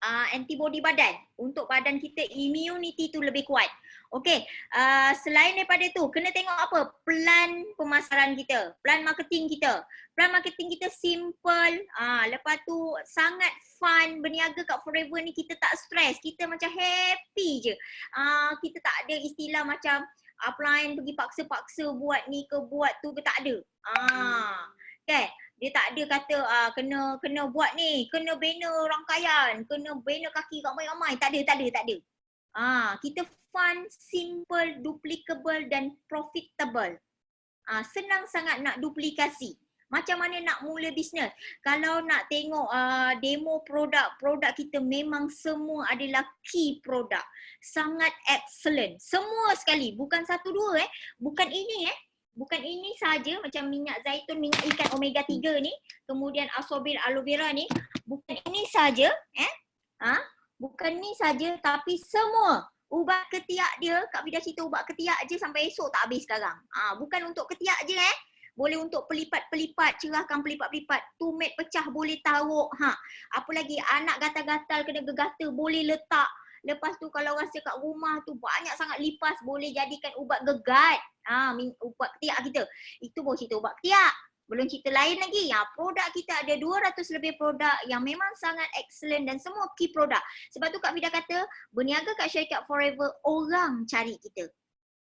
antibody badan. Untuk badan kita, immunity tu lebih kuat. Okey, selain daripada tu, kena tengok apa? Plan pemasaran kita, plan marketing kita. Plan marketing kita simple. Lepas tu sangat fun. Berniaga kat Forever ni kita tak stres. Kita macam happy je. Kita tak ada istilah macam upline pergi paksa-paksa buat ni ke buat tu ke, tak ada. Okay. Dia tak ada kata kena buat ni, kena bina rangkaian, kena bina kaki ramai-ramai. Tak ada. Kita fun, simple, duplicable dan profitable. Senang sangat nak duplikasi. Macam mana nak mula bisnes? Kalau nak tengok demo produk kita memang semua adalah key produk. Sangat excellent. Semua sekali, bukan satu dua bukan ini bukan ini saja, macam minyak zaitun, minyak ikan omega 3 ni, kemudian ascorbyl aloe vera ni, bukan ini saja bukan ni saja, tapi semua ubat ketiak dia, Kak Fida cerita ubat ketiak je sampai esok tak habis sekarang. Bukan untuk ketiak je boleh untuk pelipat-pelipat, cerahkan pelipat-pelipat, tumit pecah boleh taruh, apa lagi, anak gatal-gatal kena gegata boleh letak. Lepas tu kalau rasa kat rumah tu banyak sangat lipas, boleh jadikan ubat gegat. Ubat ketiak kita. Itu baru cerita ubat ketiak. Belum cerita lain lagi. Produk kita ada 200 lebih produk yang memang sangat excellent dan semua key produk. Sebab tu Kak Fida kata, berniaga kat syarikat Forever, orang cari kita.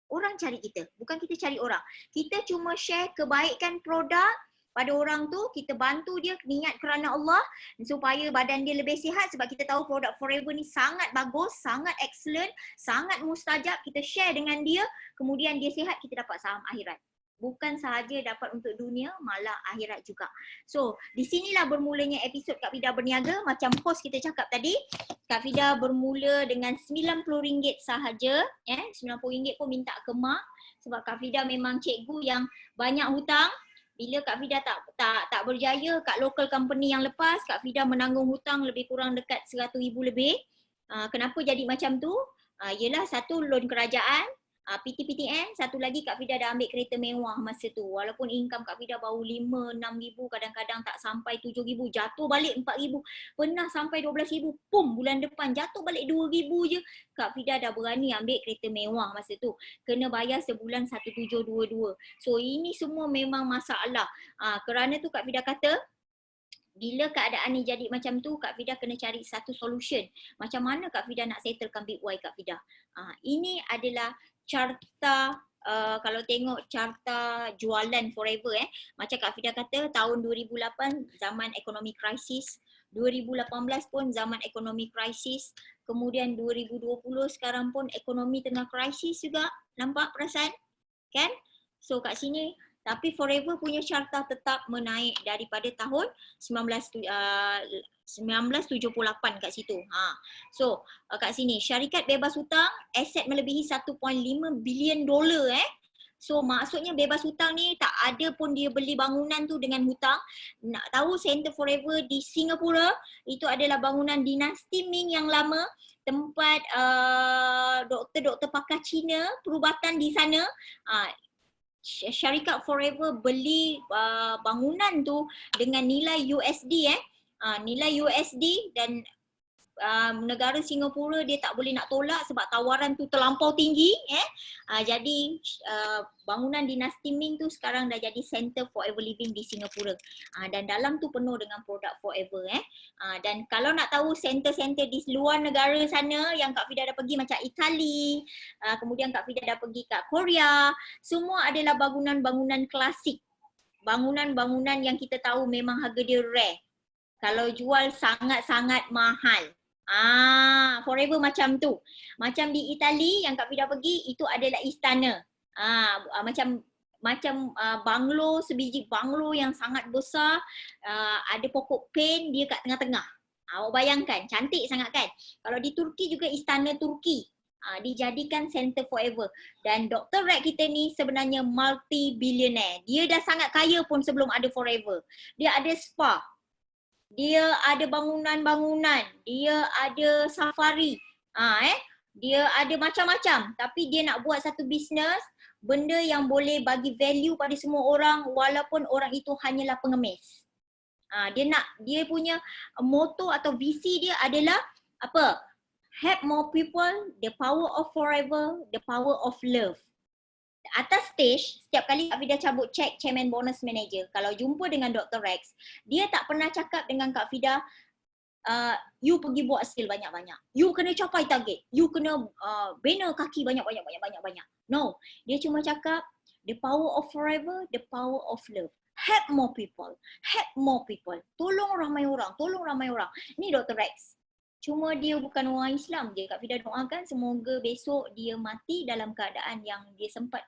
Orang cari kita, bukan kita cari orang. Kita cuma share kebaikan produk pada orang tu, kita bantu dia niat kerana Allah supaya badan dia lebih sihat, sebab kita tahu produk Forever ni sangat bagus, sangat excellent, sangat mustajab. Kita share dengan dia, kemudian dia sihat, kita dapat saham akhirat. Bukan sahaja dapat untuk dunia, malah akhirat juga. So, di sinilah bermulanya episod Kak Fida Berniaga. Macam host kita cakap tadi, Kak Fida bermula dengan RM90 sahaja. RM90 pun minta ke mak, sebab Kak Fida memang cikgu yang banyak hutang. Bila Kak Fida tak berjaya kat local company yang lepas, Kak Fida menanggung hutang lebih kurang dekat RM100,000 lebih. Kenapa jadi macam tu? Yelah, satu loan kerajaan, PTPTN, satu lagi Kak Fida dah ambil kereta mewah masa tu. Walaupun income Kak Fida baru 5-6 ribu, kadang-kadang tak sampai 7 ribu, jatuh balik 4 ribu. Pernah sampai 12 ribu, pum, bulan depan jatuh balik 2 ribu je. Kak Fida dah berani ambil kereta mewah masa tu. Kena bayar sebulan 1722. So ini semua memang masalah. Kerana tu Kak Fida kata, bila keadaan ni jadi macam tu, Kak Fida kena cari satu solution. Macam mana Kak Fida nak settlekan big Y Kak Fida? Ini adalah carta, kalau tengok carta jualan Forever macam Kak Fida kata, tahun 2008 zaman ekonomi krisis, 2018 pun zaman ekonomi krisis, kemudian 2020 sekarang pun ekonomi tengah krisis juga. Nampak perasan? Kan? So kat sini, tapi Forever punya carta tetap menaik daripada tahun 1978 kat situ. So kat sini, syarikat bebas hutang, aset melebihi 1.5 bilion dolar So maksudnya bebas hutang ni tak ada pun dia beli bangunan tu dengan hutang. Nak tahu Center Forever di Singapura, itu adalah bangunan dinasti Ming yang lama, tempat doktor-doktor pakar Cina perubatan di sana. Syarikat Forever beli bangunan tu dengan nilai USD nilai USD, dan negara Singapura dia tak boleh nak tolak sebab tawaran tu terlampau tinggi jadi bangunan dinasti Ming tu sekarang dah jadi Center Forever Living di Singapura, dan dalam tu penuh dengan produk Forever dan kalau nak tahu center-center di luar negara sana yang Kak Fida dah pergi, macam Itali, kemudian Kak Fida dah pergi kat Korea, semua adalah bangunan-bangunan klasik, bangunan-bangunan yang kita tahu memang harga dia rare. Kalau jual sangat-sangat mahal. Forever macam tu. Macam di Itali yang Kak Fida pergi, itu adalah istana. Macam banglo, sebiji banglo yang sangat besar, ada pokok pen dia kat tengah-tengah. Awak bayangkan, cantik sangat kan? Kalau di Turki juga istana Turki. Dijadikan Center Forever. Dan Dr. Red kita ni sebenarnya multi-billionaire. Dia dah sangat kaya pun sebelum ada Forever. Dia ada spa. Dia ada bangunan-bangunan, dia ada safari, dia ada macam-macam. Tapi dia nak buat satu bisnes, benda yang boleh bagi value pada semua orang walaupun orang itu hanyalah pengemis. Dia punya motto atau visi dia adalah Apa? Help more people, the power of forever, the power of love. Atas stage, setiap kali Kak Fida cabut check chairman bonus manager, kalau jumpa dengan Dr. Rex, dia tak pernah cakap dengan Kak Fida, you pergi buat skill banyak-banyak. You kena capai target. You kena bina kaki banyak-banyak. No, dia cuma cakap the power of forever, the power of love. Help more people. Help more people. Tolong ramai orang. Ni Dr. Rex. Cuma dia bukan orang Islam je. Kak Fida doakan semoga besok dia mati dalam keadaan yang dia sempat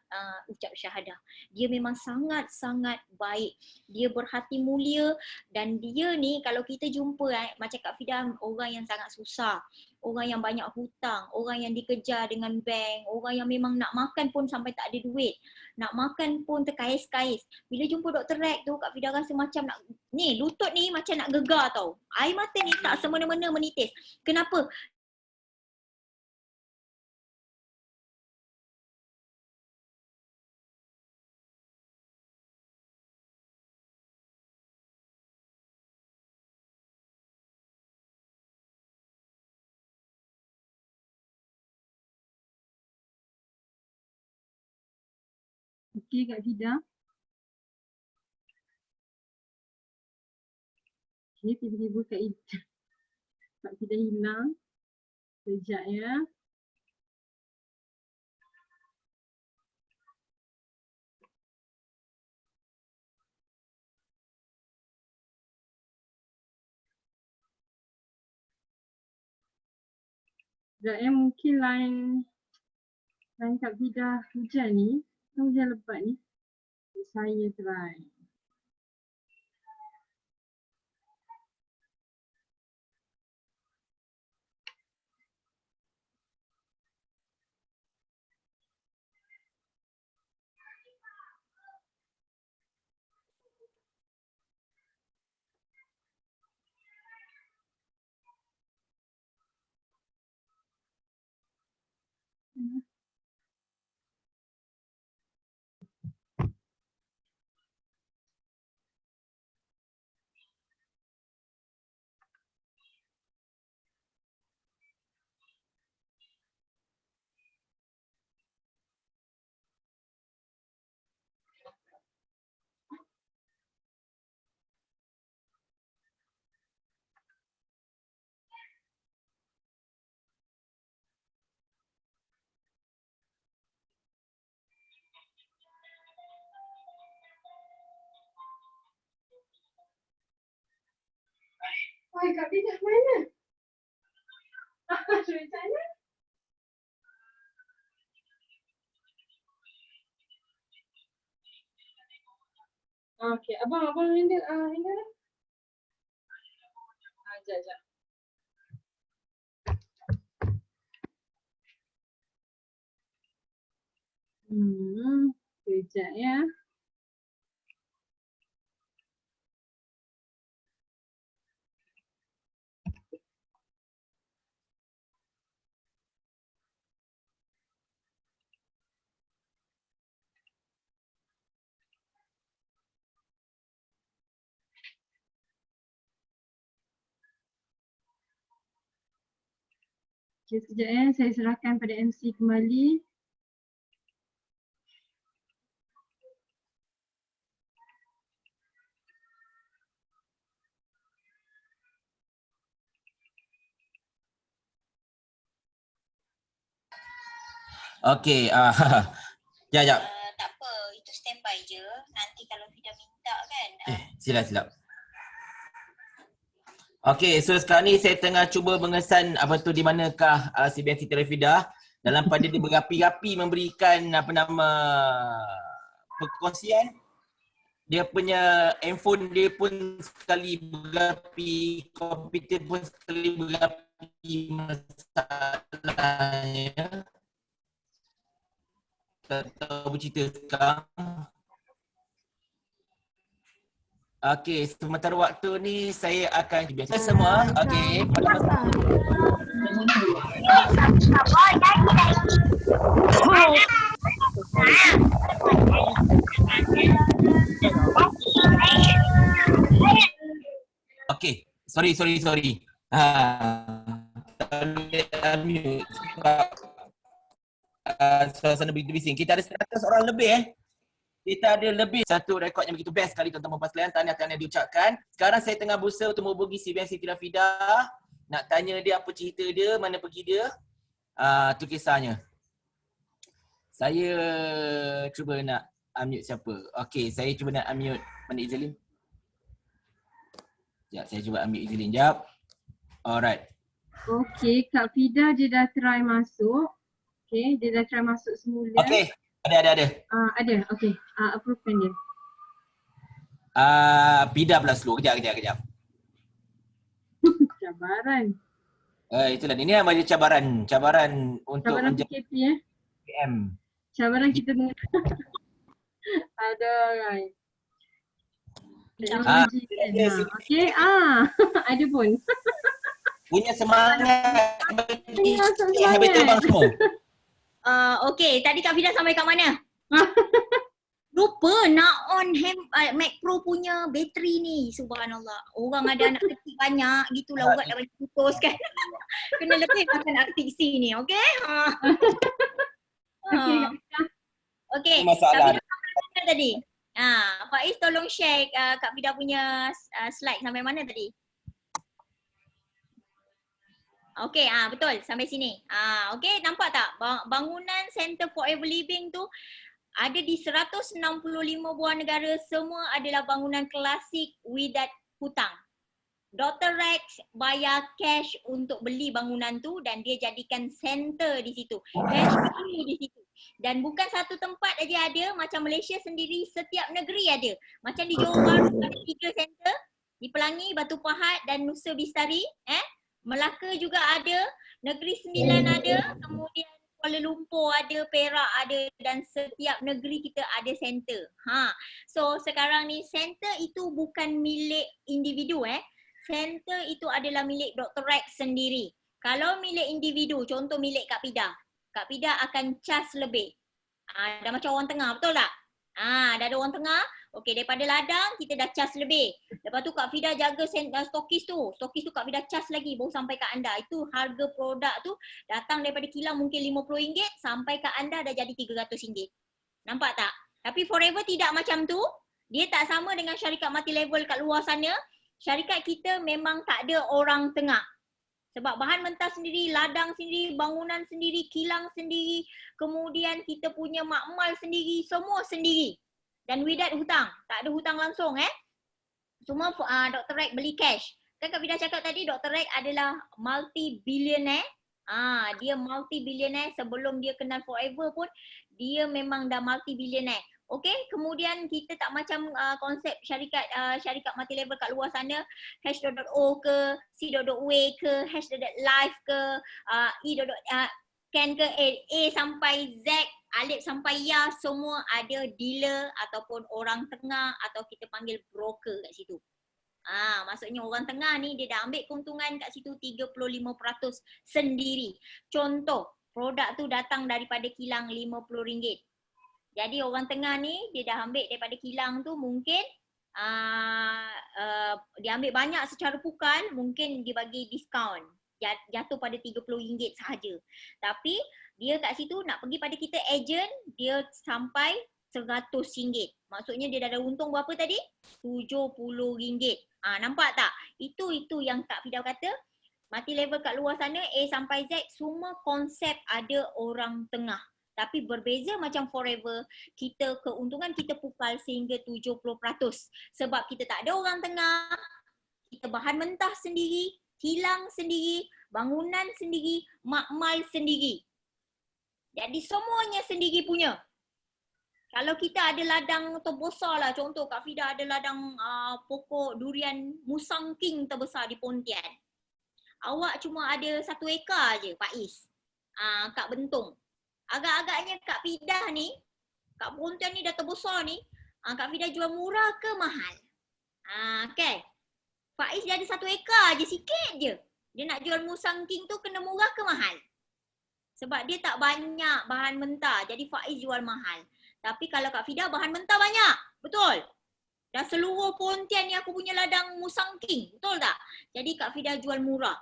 ucap syahadah. Dia memang sangat-sangat baik. Dia berhati mulia dan dia ni kalau kita jumpa macam Kak Fida orang yang sangat susah. Orang yang banyak hutang, orang yang dikejar dengan bank, orang yang memang nak makan pun sampai tak ada duit. Nak makan pun terkais-kais. Bila jumpa Dr. Rex tu Kak Fida rasa macam nak, ni lutut ni macam nak gegar tau. Air mata ni tak semena-mena menitis. Kenapa? Okey Kak Fida. Okey, tiba-tiba Kak Fida hilang. Sekejap ya. Sekejap ya, mungkin line Kak Fida hujan ni. Hujan lebat ni. Saya try. Wah, Kak Fida mana? Macam mana? Okey, abang handle handle lah. Jap. Sekejap ya. Okey, sekejap ya. Saya serahkan pada MC kembali. Okey, ya. Tak apa, itu standby je. Nanti kalau Fida minta kan. Silap. Okey, so sekarang ni saya tengah cuba mengesan apa tu di manakah CBN City Fida dalam pada dia berapi-api memberikan perkongsian. Dia punya handphone dia pun sekali berapi, komputer pun sekali berapi masalahnya. Tak tahu bercerita sekarang. Okey, sementara waktu ni saya akan biasa semua. Okey, pada masa Okey, sorry. unmute sebab suasana begitu bising. Kita ada 100 orang lebih Kita ada lebih satu rekod yang begitu best kali tuan-tuan puan sekalian. Tahniah diucapkan. Sekarang saya tengah berusaha untuk menghubungi CBN Siti Rafidah. Nak tanya dia apa cerita dia, mana pergi dia. Tu kisahnya. Saya cuba nak unmute siapa. Okey, saya cuba nak unmute mana Izzelin. Sekejap, saya cuba unmute Izzelin. Sekejap. Alright. Okey, Kak Fida dia dah try masuk. Okey, dia dah try masuk semula. Okey, ada. Ada, okey. Approvekan dia. Fida pula slow. Kejap. Cabaran. Itulah, ini namanya cabaran untuk Cabaran menjadi PKP PM. Cabaran kita dengan ada right. Teknologi kan. Okey, ada pun. Punya semangat bagi Semangat. habitat bang semua. Okay, tadi Kak Fida sampai kat mana? Lupa nak on Mac Pro punya bateri ni. Subhanallah. Orang ada anak kecil banyak, gitulah urat dah banyak putus kan. Kena lebih makan Arctic Sea ni, okay? Okey, Okay, Masalah. Kak Fida sampai mana tadi? Faiz tolong share Kak Fida punya slide sampai mana tadi? Okay, betul sampai sini. Okay, nampak tak? Bangunan Center Forever Living tu ada di 165 buah negara, semua adalah bangunan klasik without hutang. Dr. Rex bayar cash untuk beli bangunan tu dan dia jadikan center di situ. HQ di situ. Dan bukan satu tempat aja ada, macam Malaysia sendiri setiap negeri ada. Macam di Johor Bahru ada 3 center, di Pelangi, Batu Pahat dan Nusa Bistari. Melaka juga ada, Negeri Sembilan ada, kemudian Kuala Lumpur ada, Perak ada dan setiap negeri kita ada center. So sekarang ni center itu bukan milik individu Center itu adalah milik Dr. Rex sendiri. Kalau milik individu, contoh milik Kak Fida akan cas lebih. Dah macam orang tengah, betul tak? Dah ada orang tengah, okey daripada ladang kita dah cas lebih. Lepas tu Kak Fida jaga stokis tu Kak Fida cas lagi baru sampai kat anda. Itu harga produk tu datang daripada kilang mungkin RM50 sampai kat anda dah jadi RM300. Nampak tak? Tapi Forever tidak macam tu. Dia tak sama dengan syarikat multi level kat luar sana. Syarikat kita memang tak ada orang tengah. Sebab bahan mentah sendiri, ladang sendiri, bangunan sendiri, kilang sendiri, kemudian kita punya makmal sendiri, semua sendiri. Dan without hutang. Tak ada hutang langsung Semua Dr. Rex beli cash. Kan Kak Fida cakap tadi Dr. Rex adalah multi-billionaire. Dia multi-billionaire sebelum dia kenal Forever pun dia memang dah multi-billionaire. Okey, kemudian kita tak macam konsep syarikat multi level kat luar sana, H.O ke, C.W ke, H.Live ke, Ken ke, A sampai Z, Alif sampai Ya, semua ada dealer ataupun orang tengah atau kita panggil broker kat situ. Maksudnya orang tengah ni dia dah ambil keuntungan kat situ 35% sendiri. Contoh, produk tu datang daripada kilang RM50. Jadi orang tengah ni dia dah ambil daripada kilang tu mungkin dia ambil banyak secara pukal, mungkin dia bagi diskaun. Jatuh pada RM30 sahaja. Tapi dia kat situ nak pergi pada kita agent, dia sampai RM100. Maksudnya dia dah ada untung berapa tadi? RM70. Nampak tak? Itu yang Kak Fida kata. Multi level kat luar sana A sampai Z semua konsep ada orang tengah. Tapi berbeza macam Forever, kita keuntungan kita pukal sehingga 70%. Sebab kita tak ada orang tengah, kita bahan mentah sendiri, kilang sendiri, bangunan sendiri, makmal sendiri. Jadi semuanya sendiri punya. Kalau kita ada ladang terbesar lah, contoh Kak Fida ada ladang pokok durian Musang King terbesar di Pontian. Awak cuma ada 1 ekar je Faiz, kat Bentong. Agak-agaknya Kak Fida ni, Kak Pontian ni dah terbesar ni, Kak Fida jual murah ke mahal? Okay. Faiz dia ada 1 ekar je, sikit je. Dia nak jual Musang King tu kena murah ke mahal? Sebab dia tak banyak bahan mentah, jadi Faiz jual mahal. Tapi kalau Kak Fida bahan mentah banyak, betul? Dah seluruh Pontian ni aku punya ladang Musang King, betul tak? Jadi Kak Fida jual murah.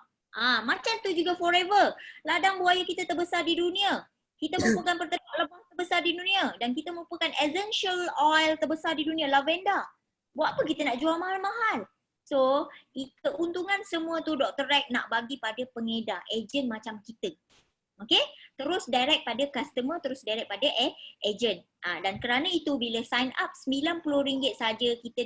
Macam tu juga Forever. Ladang buaya kita terbesar di dunia. Kita merupakan peternak lebah terbesar di dunia. Dan kita merupakan essential oil terbesar di dunia, lavender. Buat apa kita nak jual mahal-mahal? So, keuntungan semua tu Dr. Rek nak bagi pada pengedar, ejen macam kita. Okay? Terus direct pada customer, terus direct pada agent. Dan kerana itu bila sign up RM90 saja kita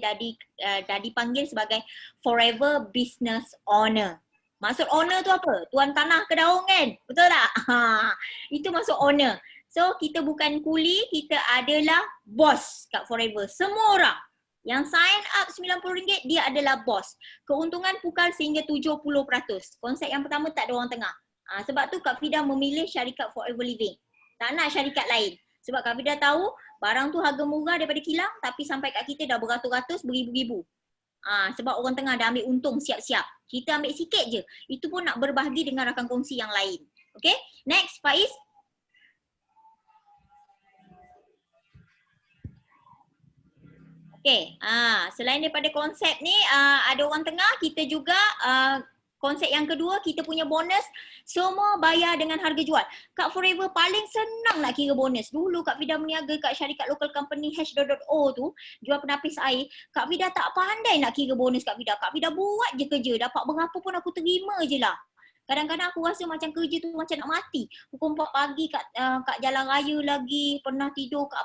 dah dipanggil sebagai Forever Business Owner. Maksud owner tu apa? Tuan tanah Kedaung kan? Betul tak? Itu maksud owner. So kita bukan kuli, kita adalah bos kat Forever. Semua orang yang sign up RM90 dia adalah bos. Keuntungan pukal sehingga 70%. Konsep yang pertama tak ada orang tengah. Sebab tu Kak Fida memilih syarikat Forever Living. Tak nak syarikat lain. Sebab Kak Fida tahu barang tu harga murah daripada kilang tapi sampai kat kita dah beratus-ratus, beribu-ribu. Sebab orang tengah dah ambil untung siap-siap. Kita ambil sikit je. Itu pun nak berbahagi dengan rakan kongsi yang lain. Okay, next Faiz. Okay, selain daripada konsep ni ada orang tengah, kita juga konsep yang kedua kita punya bonus semua bayar dengan harga jual. Kak Forever paling senang nak kira bonus. Dulu Kak Fida berniaga kat syarikat local company H.O tu, jual penapis air. Kak Fida tak pandai nak kira bonus Kak Fida. Kak Fida buat je kerja, dapat berapa pun aku terima je lah. Kadang-kadang aku rasa macam kerja tu macam nak mati. Pukul 4 pagi kat jalan raya lagi, pernah tidur kat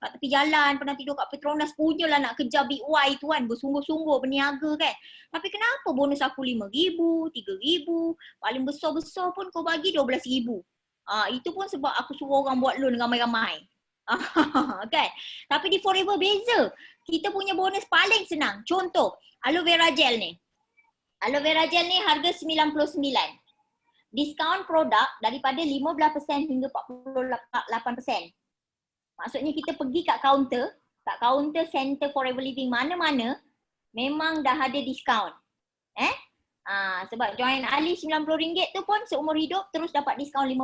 tepi jalan, pernah tidur kat Petronas, punyalah nak kejar Big Y tu kan, bersungguh-sungguh berniaga kan. Tapi kenapa bonus aku RM5,000, RM3,000, paling besar-besar pun kau bagi RM12,000. Itu pun sebab aku suruh orang buat loan ramai-ramai. Kan? Tapi di Forever beza. Kita punya bonus paling senang. Contoh, aloe vera gel ni. Aloe vera gel ni harga RM99. Diskaun produk daripada 15% hingga 48%. Maksudnya kita pergi kat kaunter center Forever Living mana-mana, memang dah ada diskaun. Sebab join Ali RM90 tu pun seumur hidup terus dapat diskaun 15%.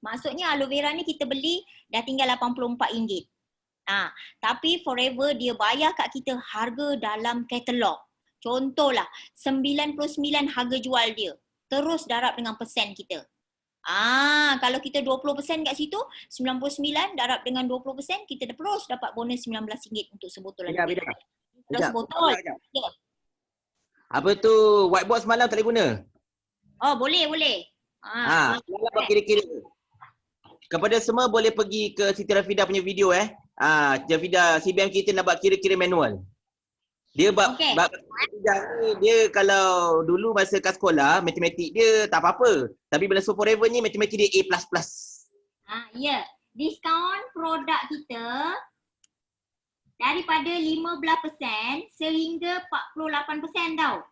Maksudnya aloe vera ni kita beli dah tinggal RM84. Tapi Forever dia bayar kat kita harga dalam katalog. Contohlah 99 harga jual dia. Terus darab dengan persen kita. Kalau kita 20% kat situ, 99 darab dengan 20%, kita terus dapat bonus RM19 untuk sebotol. Sebotol. Ya. Apa tu whiteboard semalam tak boleh guna? Oh, boleh. Semalam kira-kira. Kepada semua boleh pergi ke Siti Rafida punya video Rafida CBM kita nak buat kira-kira manual. Dia dia kalau dulu masa kat sekolah matematik dia tak apa-apa. Tapi bila Forever ni matematik dia A++. Ya. Diskaun produk kita daripada 15% sehingga 48% tau.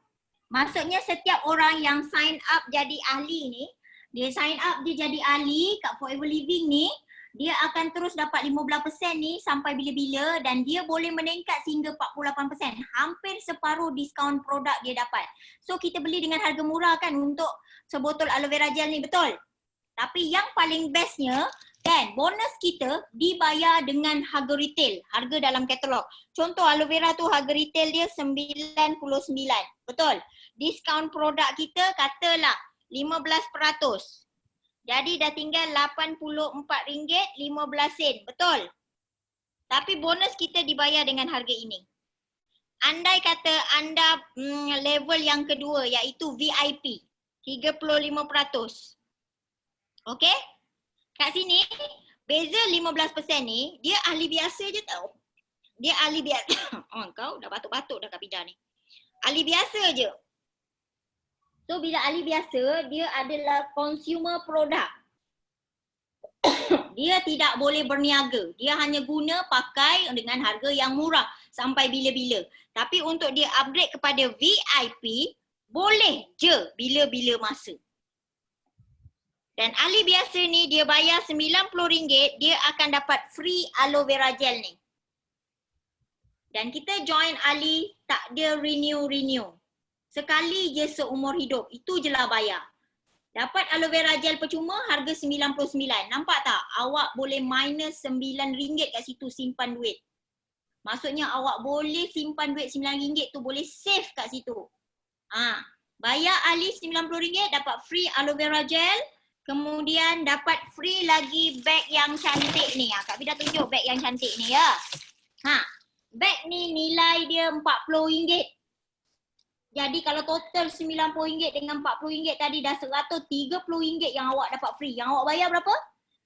Maksudnya setiap orang yang sign up jadi ahli ni, dia sign up dia jadi ahli kat Forever Living ni, dia akan terus dapat 15% ni sampai bila-bila dan dia boleh meningkat sehingga 48%. Hampir separuh diskaun produk dia dapat. So kita beli dengan harga murah kan untuk sebotol aloe vera gel ni, betul? Tapi yang paling bestnya kan, bonus kita dibayar dengan harga retail, harga dalam katalog. Contoh aloe vera tu harga retail dia RM99. Betul? Diskaun produk kita katalah 15%. Jadi dah tinggal RM84.15, betul? Tapi bonus kita dibayar dengan harga ini. Andai kata anda level yang kedua iaitu VIP, 35%. Okey? Kat sini, beza 15% ni, dia ahli biasa je tau. Dia ahli biasa. Kau dah batuk-batuk dah Kak Fida ni. Ahli biasa je. So bila ahli biasa, dia adalah consumer product. Dia tidak boleh berniaga. Dia hanya guna pakai dengan harga yang murah sampai bila-bila. Tapi untuk dia upgrade kepada VIP, boleh je bila-bila masa. Dan ahli biasa ni dia bayar RM90, dia akan dapat free aloe vera gel ni. Dan kita join ahli tak ada renew. Sekali je seumur hidup. Itu je lah bayar. Dapat aloe vera gel percuma harga RM99. Nampak tak? Awak boleh minus RM9 kat situ simpan duit. Maksudnya awak boleh simpan duit RM9 tu boleh save kat situ. Bayar Ali RM90 dapat free aloe vera gel. Kemudian dapat free lagi beg yang cantik ni. Kak Vida tunjuk beg yang cantik ni ya. Beg ni nilai dia RM40. Jadi kalau total RM90 dengan RM40 tadi dah RM130 yang awak dapat free. Yang awak bayar berapa?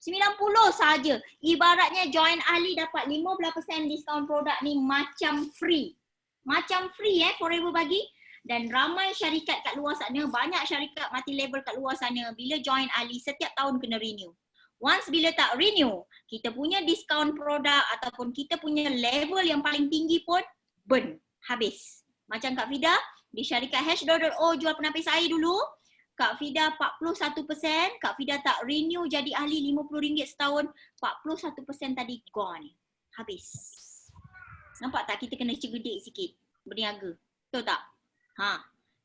RM90 saja. Ibaratnya Join Ali dapat 15% diskaun produk ni macam free. Macam free Forever bagi. Dan ramai syarikat kat luar sana, banyak syarikat multi level kat luar sana, bila join Ali setiap tahun kena renew. Once bila tak renew, kita punya diskaun produk ataupun kita punya level yang paling tinggi pun burn, habis. Macam Kak Vida di syarikat H2.0 jual penapis air dulu, Kak Vida 41%, Kak Vida tak renew jadi ahli RM50 setahun, 41% tadi gone, habis. Nampak tak kita kena cerdik sikit, berniaga, betul tak?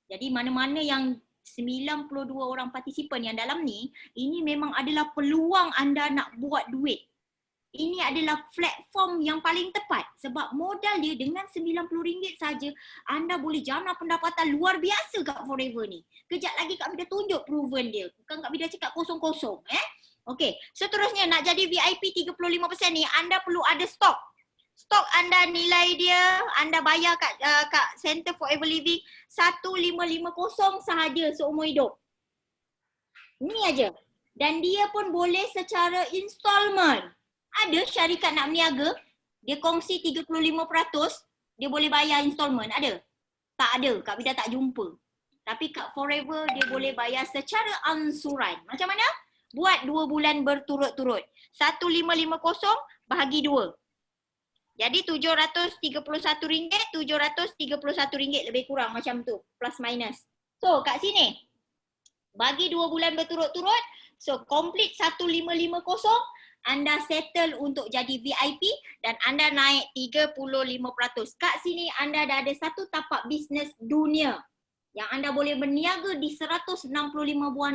Jadi mana-mana yang 92 orang partisipan yang dalam ni, ini memang adalah peluang anda nak buat duit. Ini adalah platform yang paling tepat sebab modal dia dengan RM90 saja anda boleh jana pendapatan luar biasa kat Forever ni. Kejap lagi Kak Vida tunjuk proven dia. Bukan Kak Vida cakap kosong-kosong. Okey, seterusnya nak jadi VIP 35% ni anda perlu ada stok. Stok anda nilai dia, anda bayar kat Center Forever Living 1550 sahaja seumur hidup. Ini aja. Dan dia pun boleh secara installment. Ada syarikat nak berniaga, dia kongsi 35%, dia boleh bayar installment. Ada? Tak ada. Kak Vida tak jumpa. Tapi kat Forever dia boleh bayar secara ansuran. Macam mana? Buat 2 bulan berturut-turut. 1550 bahagi 2. Jadi RM731, RM731 lebih kurang macam tu, plus minus. So kat sini, bagi 2 bulan berturut-turut, so complete 1550, anda settle untuk jadi VIP dan anda naik 35%. Kat sini anda dah ada satu tapak bisnes dunia yang anda boleh berniaga di 165 buah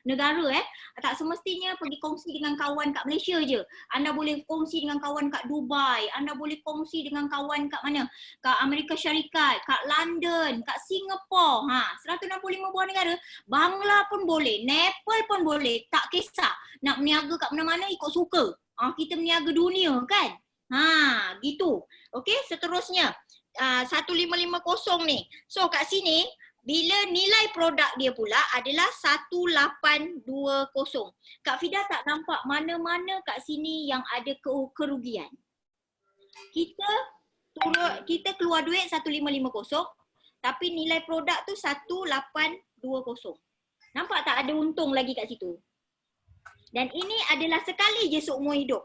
negara. Tak semestinya pergi kongsi dengan kawan kat Malaysia je. Anda boleh kongsi dengan kawan kat Dubai, anda boleh kongsi dengan kawan kat mana? Kat Amerika Syarikat, kat London, kat Singapore. 165 buah negara. Bangla pun boleh, Nepal pun boleh, tak kisah. Nak berniaga kat mana-mana ikut suka. Kita berniaga dunia kan? Gitu. Okey, seterusnya 1550 ni. So kat sini bila nilai produk dia pula adalah 1820. Kak Vida tak nampak mana-mana kat sini yang ada kerugian. Kita keluar duit 1550 tapi nilai produk tu 1820. Nampak tak ada untung lagi kat situ? Dan ini adalah sekali je seumur hidup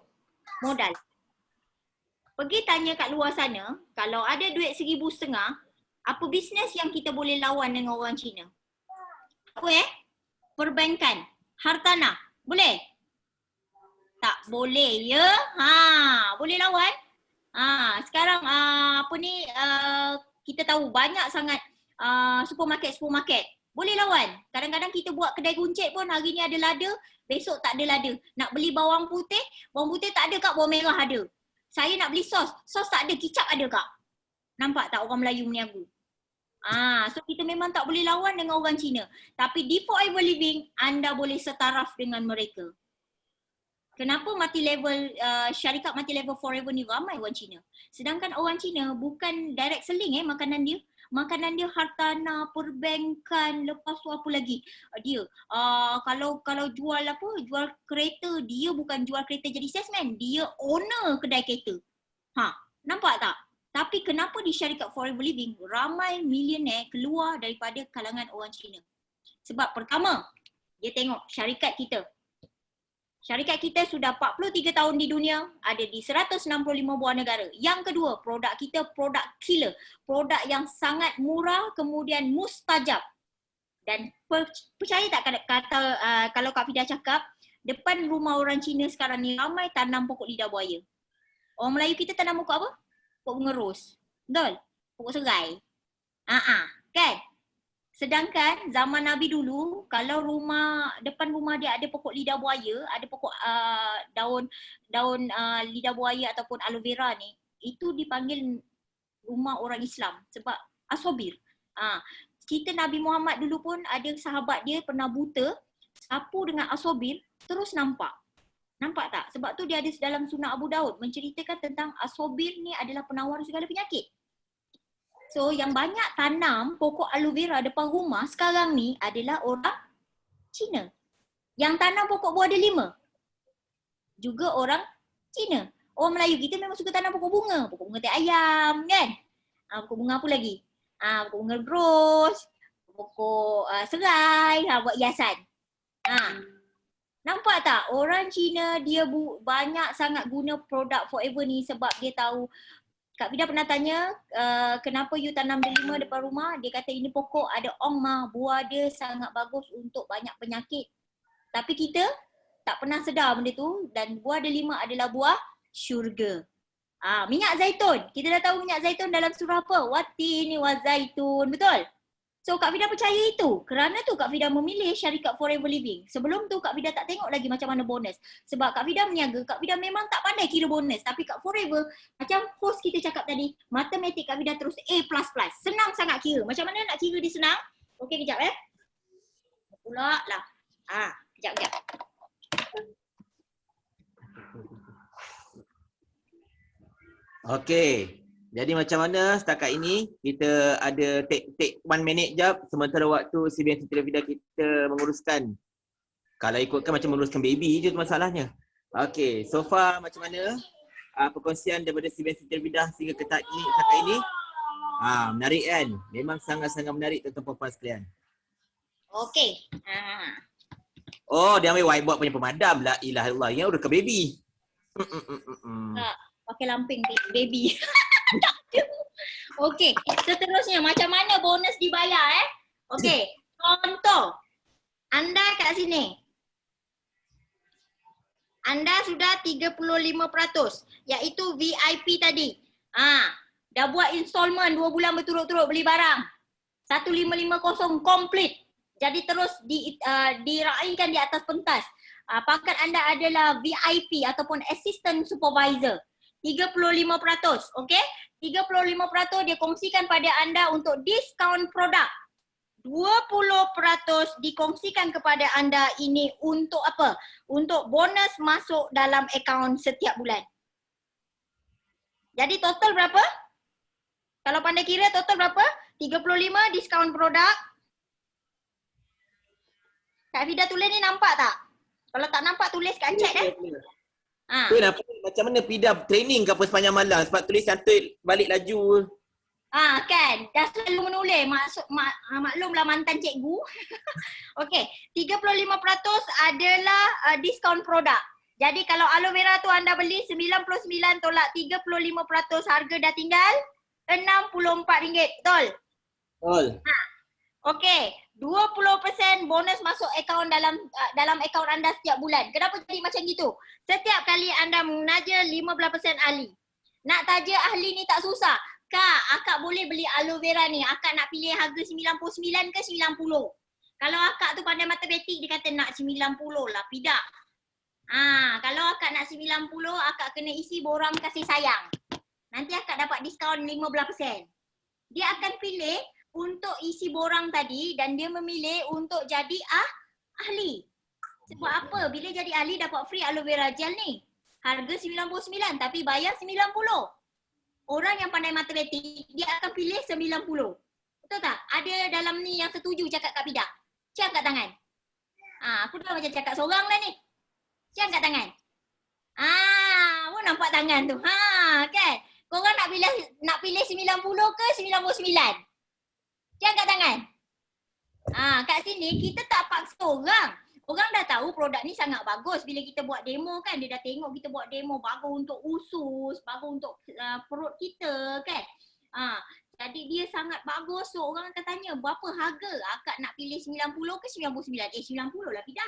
modal. Pergi tanya kat luar sana, kalau ada duit RM1,500, apa bisnes yang kita boleh lawan dengan orang Cina? Apa Perbankan, hartanah. Boleh? Tak boleh ya? Boleh lawan? Sekarang kita tahu banyak sangat supermarket. Boleh lawan. Kadang-kadang kita buat kedai kuncit pun hari ni ada lada, besok tak ada lada. Nak beli bawang putih tak ada kak, bawang merah ada. Saya nak beli sos tak ada, kicap ada kak. Nampak tak orang Melayu berniaga? So kita memang tak boleh lawan dengan orang Cina. Tapi di Forever Living, anda boleh setaraf dengan mereka. Kenapa syarikat multi level Forever ni ramai orang Cina? Sedangkan orang Cina bukan direct selling makanan dia. Makanan dia hartanah, perbankan, lepas tu apa lagi? Dia kalau jual kereta, dia bukan jual kereta jadi salesman, dia owner kedai kereta. Nampak tak? Tapi kenapa di syarikat Forever Living ramai millionaire keluar daripada kalangan orang Cina? Sebab pertama, dia tengok syarikat kita. Syarikat kita sudah 43 tahun di dunia, ada di 165 buah negara. Yang kedua, produk kita produk killer. Produk yang sangat murah kemudian mustajab. Dan percaya tak kalau Kak Vida cakap, depan rumah orang Cina sekarang ni ramai tanam pokok lidah buaya. Orang Melayu kita tanam pokok apa? Pokok bunga ros. Betul? Pokok serai. Kan? Sedangkan zaman Nabi dulu, kalau depan rumah dia ada pokok lidah buaya, ada pokok daun lidah buaya ataupun aloe vera ni, itu dipanggil rumah orang Islam sebab asobir. cerita Nabi Muhammad dulu pun ada sahabat dia pernah buta, sapu dengan asobir, terus nampak. Nampak tak? Sebab tu dia ada dalam Sunnah Abu Daud menceritakan tentang asobir ni adalah penawar segala penyakit. So yang banyak tanam pokok aloe vera depan rumah sekarang ni adalah orang Cina. Yang tanam pokok buah delima juga orang Cina. Orang Melayu kita memang suka tanam pokok bunga teh ayam kan? Pokok bunga apa lagi? Pokok bunga rose, pokok serai, buat hiasan. Nampak tak? Orang Cina dia banyak sangat guna produk Forever ni sebab dia tahu. Kak Fida pernah tanya, kenapa you tanam delima depan rumah? Dia kata ini pokok ada ongma, buah dia sangat bagus untuk banyak penyakit. Tapi kita tak pernah sedar benda tu dan buah delima adalah buah syurga. Minyak zaitun. Kita dah tahu minyak zaitun dalam surah apa? Watini wa zaitun. Betul? So Kak Fida percaya itu. Kerana tu Kak Fida memilih syarikat Forever Living. Sebelum tu Kak Fida tak tengok lagi macam mana bonus. Sebab Kak Fida meniaga, Kak Fida memang tak pandai kira bonus. Tapi Kak Forever, macam host kita cakap tadi, matematik Kak Fida terus A++. Senang sangat kira. Macam mana nak kira dia senang? Okey kejap Pula lah. Kejap. Okey. Jadi macam mana setakat ini kita ada take 1 minute jap sementara waktu CBN Siti Rafida kita menguruskan. Kalau ikutkan macam menguruskan baby je tu masalahnya. Okey, so far macam mana perkongsian daripada CBN Siti Rafida sehingga ke setakat ini? Menarik kan? Memang sangat-sangat menarik tuan-tuan puan sekalian. Okey. Oh, dia ambil whiteboard punya pemadam. La ilaha illallah. Yang udah ke baby. Pakai lamping baby. Tak ada. Okey, seterusnya macam mana bonus dibayar Okey, contoh. Anda kat sini. Anda sudah 35% iaitu VIP tadi. Dah buat installment 2 bulan berturut-turut beli barang. 1550 complete. Jadi terus diraikan di atas pentas. Pangkat anda adalah VIP ataupun assistant supervisor. 35%, okey? 35% dia kongsikan pada anda untuk diskaun produk. 20% dikongsikan kepada anda ini untuk apa? Untuk bonus masuk dalam akaun setiap bulan. Jadi total berapa? Kalau pandai kira total berapa? 35 diskaun produk. Kak Fida tulis ni nampak tak? Kalau tak nampak tulis kat chat Tu kenapa macam mana Fida training ke apa sepanjang malam sebab tulis cantik balik laju. Kan, dah selalu menulis. Maklumlah mantan cikgu. Okey, 35% adalah diskaun produk. Jadi kalau aloe vera tu anda beli 99 tolak 35%, harga dah tinggal RM64, betul? Betul. Okey, 20% bonus masuk akaun dalam akaun anda setiap bulan. Kenapa jadi macam gitu? Setiap kali anda menaja 15% ahli. Nak taja ahli ni tak susah. Kak, akak boleh beli aloe vera ni. Akak nak pilih harga 99 ke 90? Kalau akak tu pandai matematik, dia kata nak 90 lah, Fida. Kalau akak nak 90, akak kena isi borang kasih sayang. Nanti akak dapat diskaun 15%. Dia akan pilih untuk isi borang tadi dan dia memilih untuk jadi ahli. Sebab apa? Bila jadi ahli dapat free aloe vera gel ni. Harga 99 tapi bayar 90. Orang yang pandai matematik dia akan pilih 90. Betul tak? Ada dalam ni yang setuju cakap Kak Fida? Cik angkat tangan. Aku dah macam cakap seorang lah ni. Cik angkat tangan. Pun nampak tangan tu. Kan? Korang nak pilih 90 ke 99? Jangan angkat tangan. Kat sini kita tak paksa orang. Orang dah tahu produk ni sangat bagus. Bila kita buat demo kan, dia dah tengok kita buat demo bagus untuk usus, bagus untuk perut kita kan. Jadi dia sangat bagus. So orang akan tanya berapa harga? Akak nak pilih 90 ke 99? 90 lah Fida.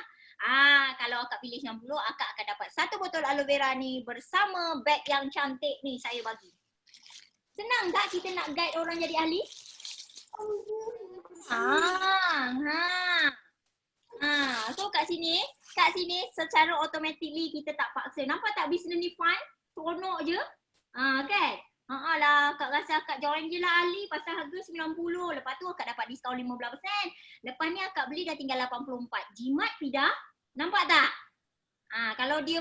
Kalau akak pilih 90, akak akan dapat 1 botol aloe vera ni bersama beg yang cantik ni saya bagi. Senang tak kita nak guide orang jadi ahli? So kat sini secara automatically kita tak paksa. Nampak tak business ni fun? Seronok je. Kan? Lah, akak rasa akak join je lah ahli pasal harga 90. Lepas tu akak dapat diskaun 15%. Lepas ni akak beli dah tinggal 84. Jimat Fida, nampak tak? Kalau dia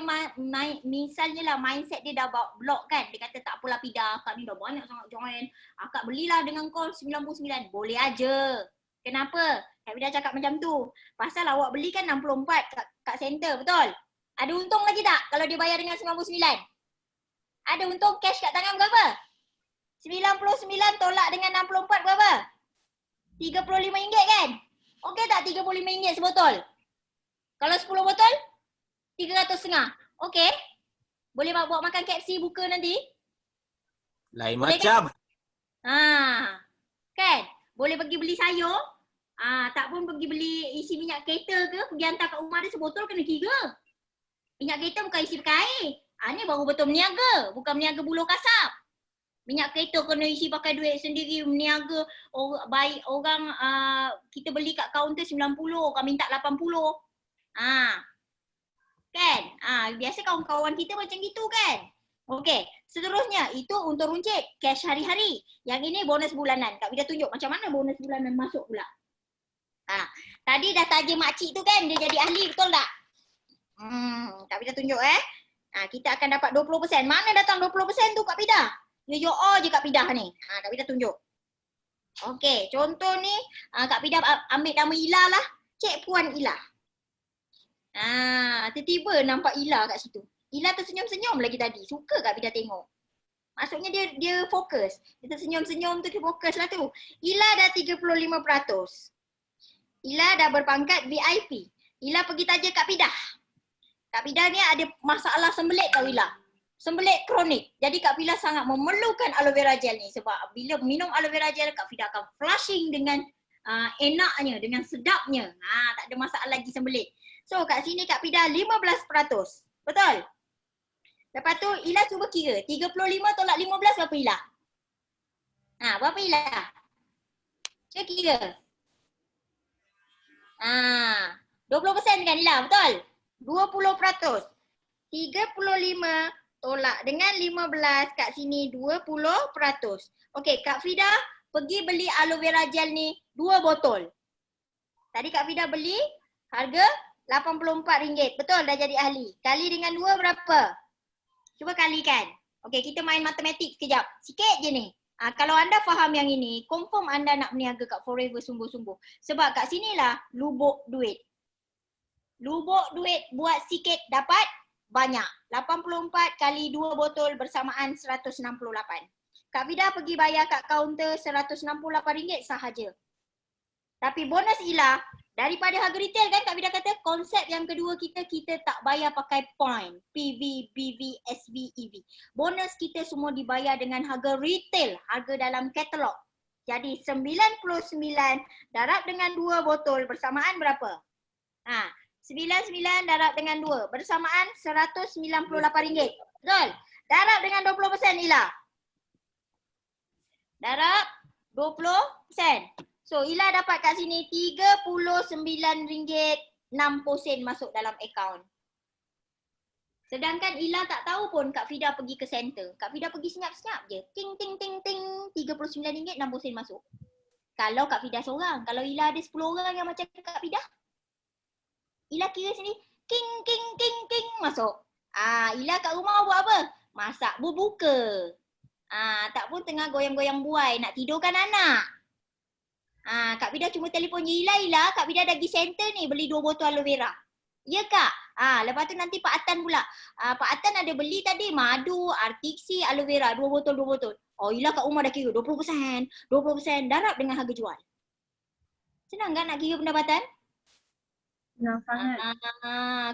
misalnya lah mindset dia dah block kan, dia kata tak apalah Fida, akak ni dah banyak sangat join, akak belilah dengan kau 99. Boleh aja. Kenapa? Kak Fida cakap macam tu. Pasal awak beli kan 64 kat center, betul? Ada untung lagi tak kalau dia bayar dengan 99? Ada untung cash kat tangan berapa? 99 tolak dengan 64 berapa? RM35 kan? Okey tak RM35 sebotol? Kalau 10 botol? RM300.5. Okey? Boleh buat makan KFC buka nanti? Lain Boleh macam. Kan? Boleh pergi beli sayur. Tak pun pergi beli isi minyak kereta ke, pergi hantar kat rumah dia sebotol kena kira. Minyak kereta bukan isi pakai air. Ni baru betul meniaga, bukan meniaga buluh kasap. Minyak kereta kena isi pakai duit sendiri, meniaga orang kita beli kat kaunter 90, orang minta 80. Kan? Biasa kawan-kawan kita macam gitu kan? Okey, seterusnya itu untuk runcit cash hari-hari. Yang ini bonus bulanan. Kak Vida tunjuk macam mana bonus bulanan masuk pula. Tadi dah tanya makcik tu kan, dia jadi ahli, betul tak? Kak Vida tunjuk kita akan dapat 20%. Mana datang 20% tu Kak Vida? Yo je Kak Vida ni. Kak Vida tunjuk. Okey, contoh ni Kak Vida ambil nama Ila lah. Cik Puan Ila. Tiba-tiba nampak Ila kat situ. Ila tersenyum-senyum lagi tadi. Suka Kak Vida tengok. Maksudnya dia fokus. Dia tersenyum-senyum tu, dia fokus lah tu. Ila dah 35%. Ila dah berpangkat VIP. Ila pergi tanya Kak Vida. Kak Vida ni ada masalah sembelit tau Ila. Sembelit kronik. Jadi Kak Vida sangat memerlukan aloe vera gel ni. Sebab bila minum aloe vera gel, Kak Vida akan flushing dengan enaknya, dengan sedapnya. Tak ada masalah lagi sembelit. So kat sini Kak Vida 15%. Betul? Lepas tu Ila cuba kira. 35 tolak 15 berapa Ila? Berapa Ila? Cuba kira. 20% kan Ila, betul? 20%. 35 tolak dengan 15 kat sini 20%. Okey, Kak Vida pergi beli aloe vera gel ni 2 botol. Tadi Kak Vida beli harga RM84. Betul, dah jadi ahli. Kali dengan 2 berapa? Cuba kalikan. Okey, kita main matematik sekejap. Sikit je ni. Kalau anda faham yang ini, confirm anda nak berniaga kat Forever sungguh-sungguh. Sebab kat sinilah lubuk duit. Lubuk duit buat sikit dapat banyak. 84 kali 2 botol bersamaan 168. Kak Vida pergi bayar kat kaunter RM168 sahaja. Tapi bonus Ila, daripada harga retail kan Kak Vida kata konsep yang kedua kita tak bayar pakai point. PV, BV, SB, EV. Bonus kita semua dibayar dengan harga retail, harga dalam katalog. Jadi 99 darab dengan 2 botol bersamaan berapa? 99 darab dengan 2 bersamaan RM198. Betul? Darab dengan 20% Ila. Darab 20%. So Ila dapat kat sini RM39.60 masuk dalam akaun. Sedangkan Ila tak tahu pun Kak Vida pergi ke center. Kak Vida pergi senyap-senyap je. Ting ting ting ting RM39.60 masuk. Kalau Kak Vida seorang, kalau Ila ada 10 orang yang macam Kak Vida, Ila kira sini king king king king masuk. Ila kat rumah buat apa? Masak berbuka. Tak pun tengah goyang-goyang buai nak tidurkan anak. Kak Vida cuma telefon je Ila, Kak Vida dah pergi center ni beli 2 botol aloe vera. Ya Kak? Lepas tu nanti Pak Atan pula. Pak Atan ada beli tadi madu, artiksi, aloe vera 2 botol. Oh Ila kat rumah dah kira 20%, 20% darab dengan harga jual. Senang kan nak kira pendapatan? Senang sangat.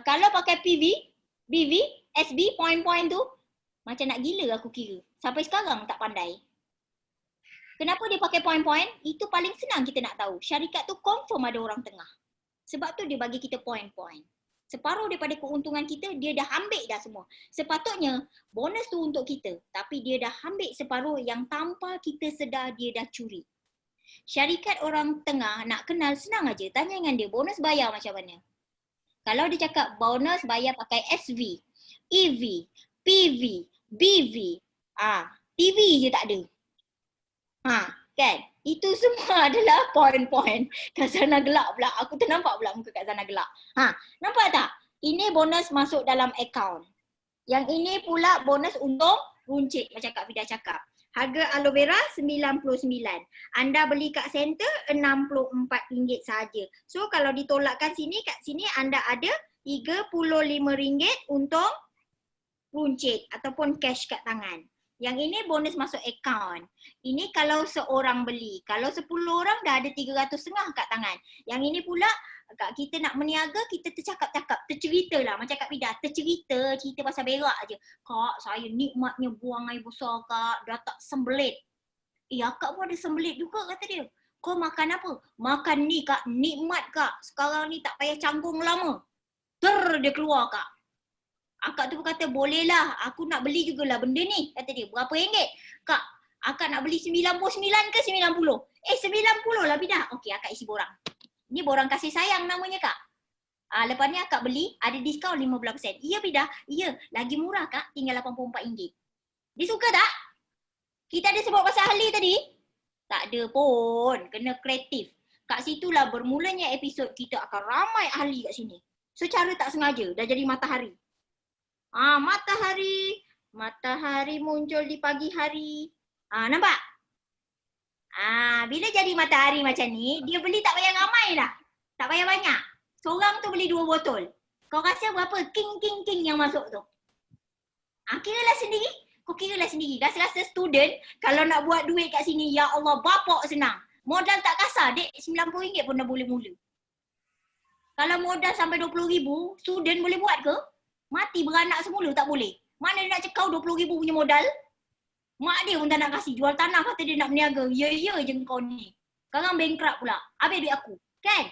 Kalau pakai PV, BV, SB, point-point tu macam nak gila aku kira. Sampai sekarang tak pandai. Kenapa dia pakai point-point? Itu paling senang kita nak tahu. Syarikat tu confirm ada orang tengah. Sebab tu dia bagi kita point-point. Separuh daripada keuntungan kita, dia dah ambil dah semua. Sepatutnya bonus tu untuk kita. Tapi dia dah ambil separuh yang tanpa kita sedar dia dah curi. Syarikat orang tengah nak kenal senang aja. Tanya dengan dia, bonus bayar macam mana? Kalau dia cakap bonus bayar pakai SV, EV, PV, BV. TV je tak ada. Kan? Itu semua adalah poin-poin. Kak Zana gelak pula. Aku ternampak pula muka Kak Zana gelak. Nampak tak? Ini bonus masuk dalam akaun. Yang ini pula bonus untung runcit macam Kak Vida cakap. Harga aloe vera RM99. Anda beli kat center RM64 saja. So kalau ditolakkan sini, kat sini anda ada RM35 untung runcit ataupun cash kat tangan. Yang ini bonus masuk akaun. Ini kalau seorang beli. Kalau 10 orang dah ada 300 kat tangan. Yang ini pula Kak kita nak meniaga, kita tercakap-cakap, tercerita lah macam Kak Vida, cerita pasal berak aje. Kak, saya nikmatnya buang air besar Kak, dah tak sembelit. Akak pun ada sembelit juga kata dia. Kau makan apa? Makan ni Kak, nikmat Kak. Sekarang ni tak payah canggung lama. Dia keluar Kak. Akak tu pun kata, boleh lah, aku nak beli jugalah benda ni. Kata dia, berapa ringgit? Kak, akak nak beli 99 ke 90? 90 lah Vida. Okey, akak isi borang. Ni borang kasih sayang namanya Kak. Lepas ni akak beli, ada diskaun 15%. Iya Vida? Iya, lagi murah Kak, tinggal RM84. Dia suka tak? Kita ada sebut pasal ahli tadi? Tak ada pun, kena kreatif. Kat situlah bermulanya episod kita akan ramai ahli kat sini. Secara tak sengaja, dah jadi matahari. Matahari muncul di pagi hari. Nampak? Bila jadi matahari macam ni, dia beli tak payah ramai dah. Tak payah banyak. Seorang tu beli 2 botol. Kau rasa berapa king yang masuk tu? Kiralah sendiri. Kau kiralah sendiri. Rasa-rasa student, kalau nak buat duit kat sini, ya Allah, bapak senang. Modal tak kasar, dek RM90 pun dah boleh mula. Kalau modal sampai RM20,000, student boleh buat ke? Mati beranak semula tak boleh. Mana dia nak cekau RM20,000 punya modal? Mak dia pun tak nak kasih. Jual tanah kata dia nak berniaga. Ya je kau ni. Sekarang bankrupt pula. Habis duit aku. Kan?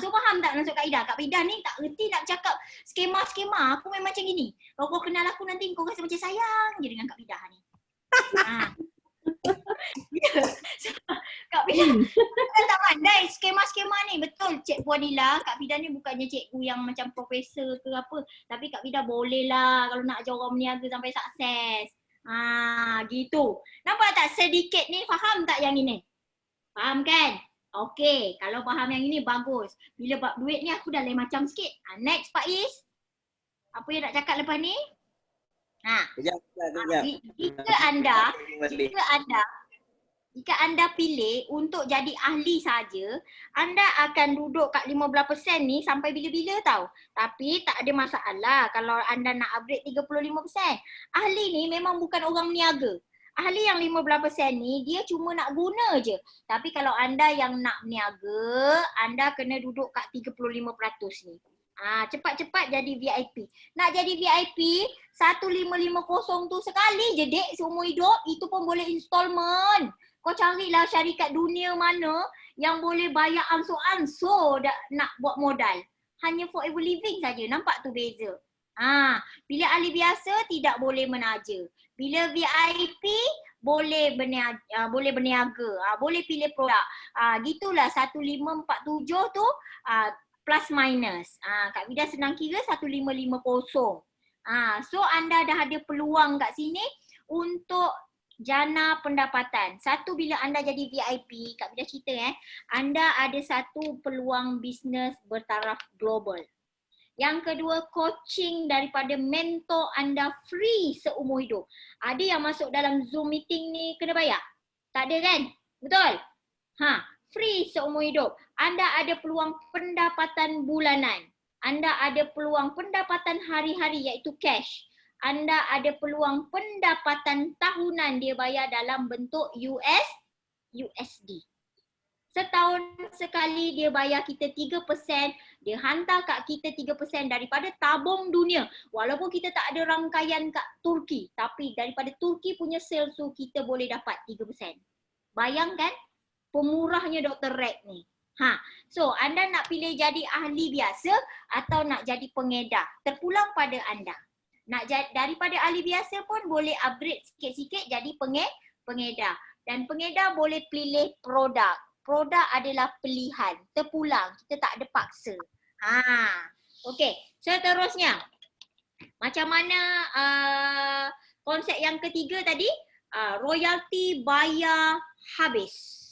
So faham tak maksud Kak Ida? Kak Ida ni tak reti nak cakap skema-skema. Aku memang macam gini. Kalau kau kenal aku nanti kau rasa macam sayang je dengan Kak Ida ni. Kak Vida tak pandai skema-skema ni. Betul Cik Puan Nila. Kak Vida ni bukannya cikgu yang macam profesor ke apa. Tapi Kak Vida boleh lah kalau nak ajar orang berniaga sampai sukses. Gitu. Nampak tak sedikit ni faham tak yang ini? Faham kan? Okey, kalau faham yang ini bagus. Bila bab duit ni aku dah lain macam sikit. Next Pak Is. Apa yang nak cakap lepas ni? Kejap. Jika anda pilih untuk jadi ahli saja, anda akan duduk kat 15% ni sampai bila-bila tau. Tapi tak ada masalah kalau anda nak upgrade 35%. Ahli ni memang bukan orang meniaga. Ahli yang 15% ni dia cuma nak guna je. Tapi kalau anda yang nak meniaga, anda kena duduk kat 35% ni. Cepat-cepat jadi VIP. Nak jadi VIP, 1550 tu sekali je dek seumur hidup. Itu pun boleh installment. Kau carilah syarikat dunia mana yang boleh bayar ansur-ansur nak buat modal. Hanya forever living saja. Nampak tu beza. Bila ahli biasa tidak boleh menaja. Bila VIP boleh berniaga. Boleh pilih produk. Gitulah 1547 tu plus minus. Kak Vida senang kira 1550. So anda dah ada peluang kat sini untuk jana pendapatan. Satu, bila anda jadi VIP, Kak Vida cerita anda ada satu peluang bisnes bertaraf global. Yang kedua, coaching daripada mentor anda free seumur hidup. Ada yang masuk dalam Zoom meeting ni kena bayar? Tak ada kan? Betul? Free seumur hidup. Anda ada peluang pendapatan bulanan. Anda ada peluang pendapatan hari-hari iaitu cash. Anda ada peluang pendapatan tahunan dia bayar dalam bentuk USD. Setahun sekali dia bayar kita 3%, dia hantar kat kita 3% daripada tabung dunia. Walaupun kita tak ada rangkaian kat Turki, tapi daripada Turki punya sales tu kita boleh dapat 3%. Bayangkan pemurahnya Dr. Red ni. So anda nak pilih jadi ahli biasa atau nak jadi pengedar? Terpulang pada anda. Daripada ahli biasa pun boleh upgrade sikit-sikit jadi pengedar. Dan pengedar boleh pilih produk. Produk adalah pilihan. Terpulang. Kita tak ada paksa. Okey. Seterusnya. Macam mana konsep yang ketiga tadi? Royalty bayar habis.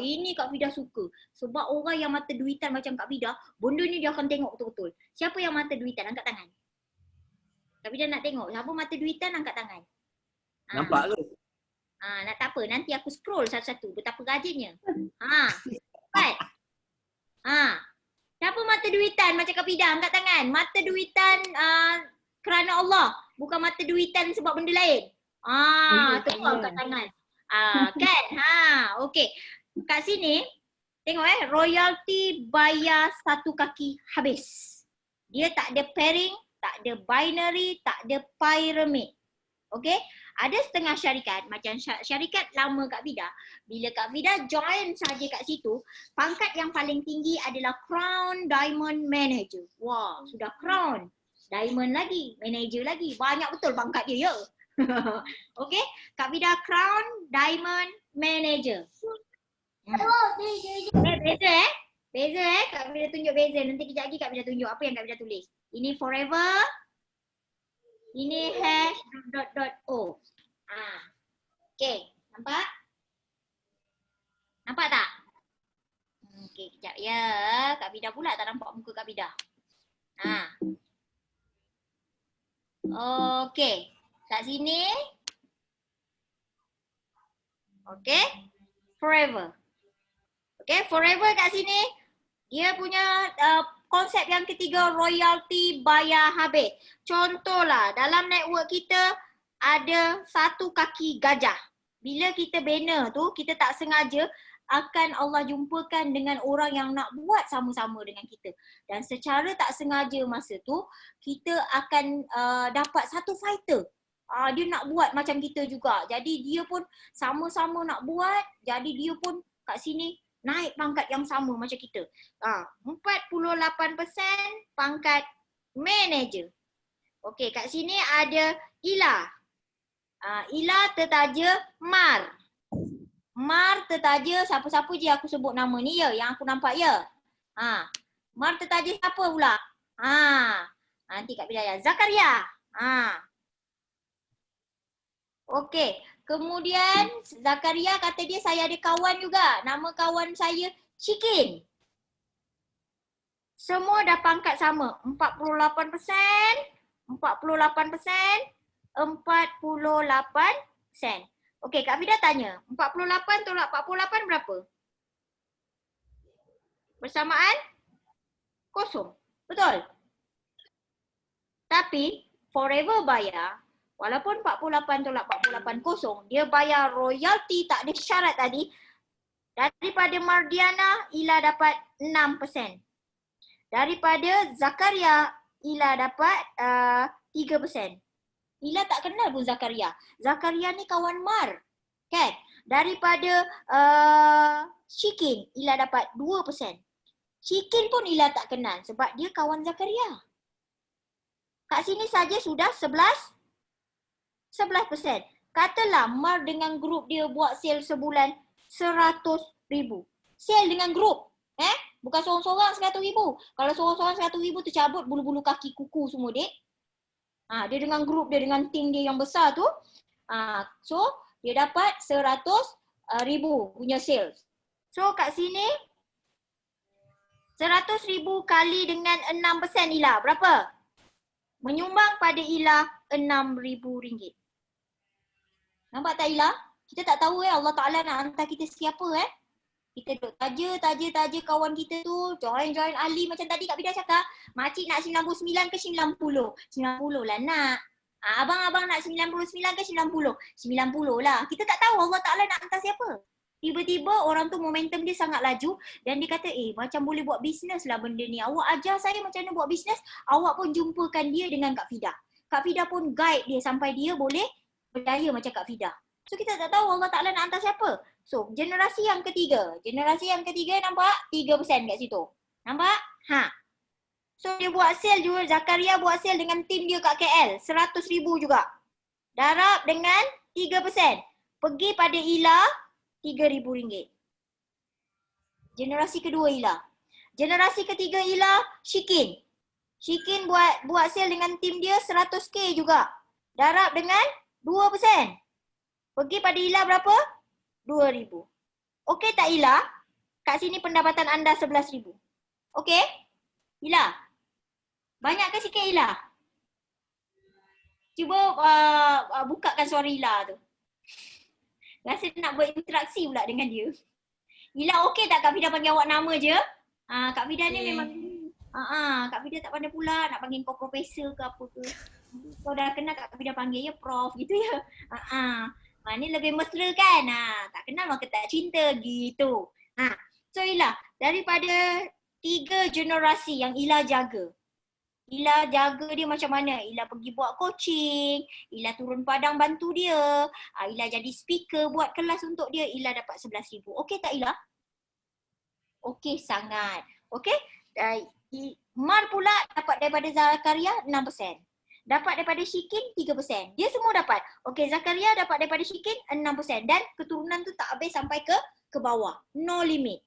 Ini Kak Fida suka. Sebab orang yang mata duitan macam Kak Fida, benda ni dia akan tengok betul-betul. Siapa yang mata duitan? Angkat tangan. Kak Fida nak tengok. Siapa mata duitan? Angkat tangan. Nampak ke? Nak tak apa. Nanti aku scroll satu-satu. Betapa rajinnya. Cepat. Siapa mata duitan macam Kak Fida? Angkat tangan. Mata duitan kerana Allah. Bukan mata duitan sebab benda lain. Tengok angkat tangan. Kan? Okey. Kat sini, tengok royalty bayar satu kaki habis. Dia tak ada pairing, tak ada binary, tak ada pyramid. Okey? Ada setengah syarikat, macam syarikat lama Kak Fida. Bila Kak Fida join saja kat situ, pangkat yang paling tinggi adalah Crown Diamond Manager. Wah, sudah Crown. Diamond lagi, Manager lagi. Banyak betul pangkat dia, ya? Okey? Kak Fida Crown Diamond Manager. Beza Beza Kak Fida tunjuk beza. Nanti kejap lagi Kak Fida tunjuk apa yang Kak Fida tulis. Ini forever. Ini #.o. Okey, nampak? Nampak tak? Okey, kejap ya. Kak Fida pula tak nampak muka Kak Fida. Okey. Kat sini. Okey. Forever. Okey, forever kat sini. Dia punya konsep yang ketiga, royalty bayar habis. Contohlah, dalam network kita ada satu kaki gajah. Bila kita banner tu, kita tak sengaja akan Allah jumpakan dengan orang yang nak buat sama-sama dengan kita. Dan secara tak sengaja masa tu, kita akan dapat satu fighter. Dia nak buat macam kita juga. Jadi dia pun sama-sama nak buat. Jadi dia pun kat sini naik pangkat yang sama macam kita. 48% pangkat manager. Okey, kat sini ada Ila. Ila tertaja Mar. Mar tertaja siapa-siapa je aku sebut nama ni ya, yang aku nampak ya. Mar tertaja siapa pula? Nanti Kak Fida ya. Zakaria. Okey, kemudian Zakaria kata dia saya ada kawan juga. Nama kawan saya Chicken. Semua dah pangkat sama. 48%, 48%, 48%. Okey, Kak Fida tanya. 48 tolak 48 berapa? Bersamaan? Kosong. Betul? Tapi forever bayar. Walaupun 48 tolak 48 kosong, dia bayar royalty tak ada syarat tadi. Daripada Mardiana, Ila dapat 6%. Daripada Zakaria, Ila dapat 3%. Ila tak kenal pun Zakaria. Zakaria ni kawan Mar. Kan? Daripada Shikin, Ila dapat 2%. Shikin pun Ila tak kenal sebab dia kawan Zakaria. Kat sini saja sudah 11%. Katalah Mar dengan grup dia buat sale sebulan 100,000. Sale dengan grup. Bukan seorang-seorang 100,000. Kalau seorang-seorang 100,000 tercabut bulu-bulu kaki kuku semua dek. Dia dengan grup dia, dengan tim dia yang besar tu. So dia dapat 100,000 punya sales. So kat sini 100,000 kali dengan 6% Ila. Berapa? Menyumbang pada Ila RM6,000. Nampak tak Ila? Kita tak tahu Allah Ta'ala nak hantar kita siapa Kita duduk taja kawan kita tu. Join ahli macam tadi Kak Fida cakap. Makcik nak 99 ke 90? 90 lah nak. Abang-abang nak 99 ke 90? 90 lah. Kita tak tahu Allah Ta'ala nak hantar siapa. Tiba-tiba orang tu momentum dia sangat laju dan dia kata macam boleh buat bisnes lah benda ni. Awak ajar saya macam mana buat bisnes. Awak pun jumpakan dia dengan Kak Fida. Kak Fida pun guide dia sampai dia boleh berjaya macam Kak Fida. So kita tak tahu Allah Ta'ala nak hantar siapa. So generasi yang ketiga. Generasi yang ketiga nampak 3% kat situ. Nampak? So dia buat sale juga. Zakaria buat sale dengan tim dia kat KL. 100,000 juga. Darab dengan 3%. Pergi pada Ila RM3,000. Generasi kedua Ila. Generasi ketiga Ila Shikin. Shikin buat sale dengan tim dia 100k juga. Darab dengan 2%. Pergi pada Ila berapa? 2,000. Okey tak Ila? Kat sini pendapatan anda 11,000. Okey? Ila? Banyak ke sikit Ila? Cuba bukakan suara Ila tu. Rasa nak berinteraksi pula dengan dia. Ila okey tak Kak Fida panggil awak nama je? Kak Fida ni memang Kak Fida tak pandai pula nak panggil kau profesor ke apa ke. Kau dah kenal Kak Fida panggil ya prof gitu ya. Ni lebih mesra kan? Tak kenal maka tak cinta gitu. So Ila, daripada 3 generasi yang Ila jaga. Ila jaga dia macam mana? Ila pergi buat coaching, Ila turun padang bantu dia, Ila jadi speaker buat kelas untuk dia, Ila dapat 11,000. Okey tak Ila? Okey sangat. Okey? Mar pula dapat daripada Zakaria 6%. Dapat daripada Syikin 3%. Dia semua dapat. Okey, Zakaria dapat daripada Syikin 6%. Dan keturunan tu tak habis sampai ke bawah. No limit.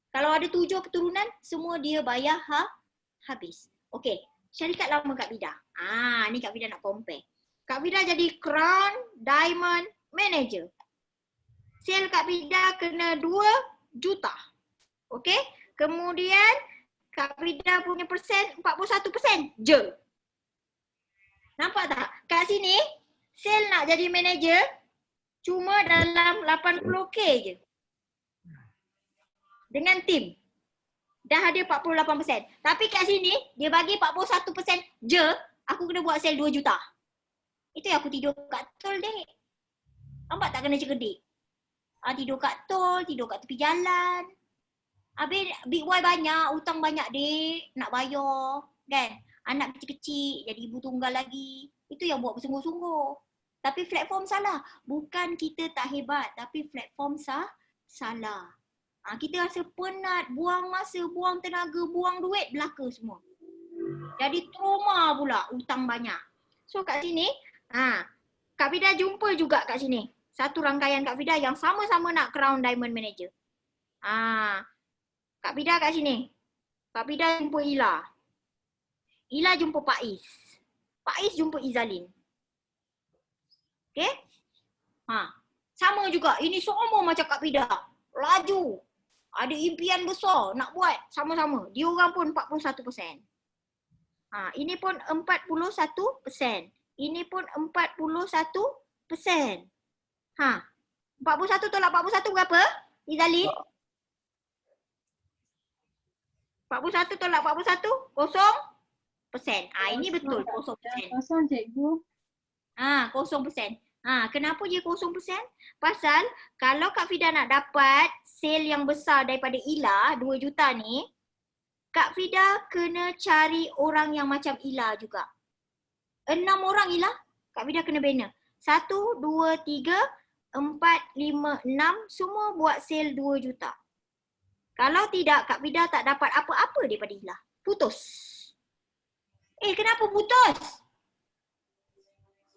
Kalau ada 7 keturunan, semua dia bayar habis. Okey, syarikat lama Kak Fida. Ni Kak Fida nak compare. Kak Fida jadi Crown Diamond Manager. Sale Kak Fida kena 2 juta. Okey, kemudian Kak Fida punya persen 41% je. Nampak tak? Kat sini, sale nak jadi manager cuma dalam 80k je. Dengan tim. Dah ada 48%. Tapi kat sini, dia bagi 41% je, aku kena buat sale 2 juta. Itu yang aku tidur kat tol dek. Nampak tak kena cerdik? Tidur kat tol, tidur kat tepi jalan. Habis big Y banyak, hutang banyak dek, nak bayar. Kan? Anak kecil-kecil, jadi ibu tunggal lagi. Itu yang buat bersungguh-sungguh. Tapi platform salah. Bukan kita tak hebat, tapi platform salah. Kita rasa penat, buang masa, buang tenaga, buang duit, belaka semua. Jadi trauma pula, hutang banyak. So kat sini, Kak Fida jumpa juga kat sini. Satu rangkaian Kak Fida yang sama-sama nak Crown Diamond Manager. Kak Fida kat sini. Kak Fida jumpa Ila. Ila jumpa Pak Is. Pak Is jumpa Izalin. Okay? Sama juga. Ini semua macam Kak Fida. Laju. Ada impian besar nak buat sama-sama. Dia orang pun 41%. Ini pun 41%. Ini pun 41%. 41 tolak 41 berapa? Izalin? 41 tolak 41? 0%. Ini betul 0%. Kosong cikgu. 0%. Kenapa dia 0%? Pasal kalau Kak Fida nak dapat sale yang besar daripada Ila 2 juta ni, Kak Fida kena cari orang yang macam Ila juga. 6 orang Ila, Kak Fida kena bina. 1, 2, 3, 4, 5, 6 semua buat sale 2 juta. Kalau tidak, Kak Fida tak dapat apa-apa daripada Ila. Putus. Kenapa putus?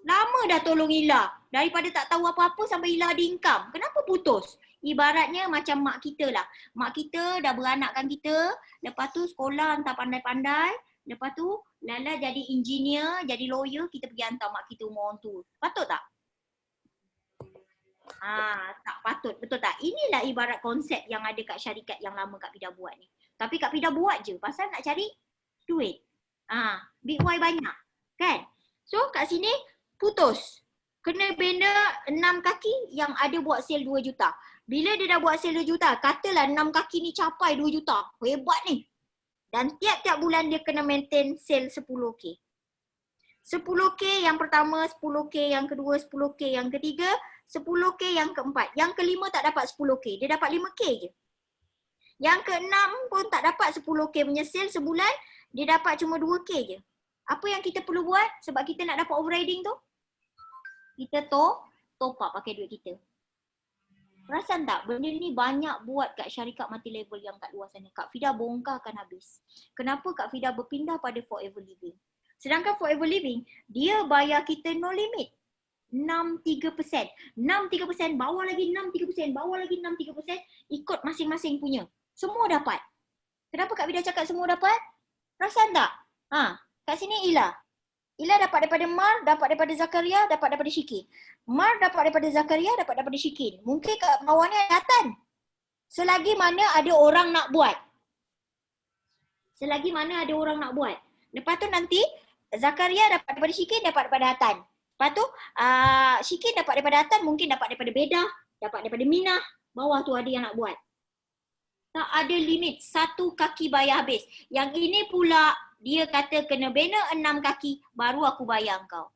Lama dah tolong Ila. Daripada tak tahu apa-apa sampai Ila ada income. Kenapa putus? Ibaratnya macam mak kita lah. Mak kita dah beranakkan kita. Lepas tu sekolah hantar pandai-pandai. Lepas tu Lala jadi engineer, jadi lawyer. Kita pergi hantar mak kita umur orang tua. Patut tak? Tak patut. Betul tak? Inilah ibarat konsep yang ada kat syarikat yang lama Kak Fida buat ni. Tapi Kak Fida buat je pasal nak cari duit. Big Y banyak. Kan? So kat sini putus. Kena bina 6 kaki yang ada buat sale 2 juta. Bila dia dah buat sale 2 juta, katalah 6 kaki ni capai 2 juta. Hebat ni. Dan tiap-tiap bulan dia kena maintain sale 10k. 10k yang pertama, 10k yang kedua, 10k yang ketiga, 10k yang keempat. Yang kelima tak dapat 10k. Dia dapat 5k je. Yang keenam pun tak dapat 10k punya sale sebulan. Dia dapat cuma 2k je. Apa yang kita perlu buat sebab kita nak dapat overriding tu? Kita top up pakai duit kita. Perasan tak? Benda ni banyak buat kat syarikat multi level yang kat luar sana. Kak Fida bongkarkan habis. Kenapa Kak Fida berpindah pada Forever Living? Sedangkan Forever Living, dia bayar kita no limit. 63%. 63%, bawah lagi 63%, bawah lagi 63%. Ikut masing-masing punya. Semua dapat. Kenapa Kak Fida cakap semua dapat? Perasan tak? Kat sini Ila. Ila dapat daripada Mar, dapat daripada Zakaria, dapat daripada Syikin. Mar dapat daripada Zakaria, dapat daripada Syikin. Mungkin kat bawah ni ada Atan. Selagi mana ada orang nak buat. Selagi mana ada orang nak buat. Lepas tu nanti Zakaria dapat daripada Syikin, dapat daripada Atan. Lepas tu Syikin dapat daripada Atan, mungkin dapat daripada Bedah, dapat daripada Minah. Bawah tu ada yang nak buat. Tak ada limit. 1 kaki bayar habis. Yang ini pula dia kata kena bina 6 kaki baru aku bayar kau.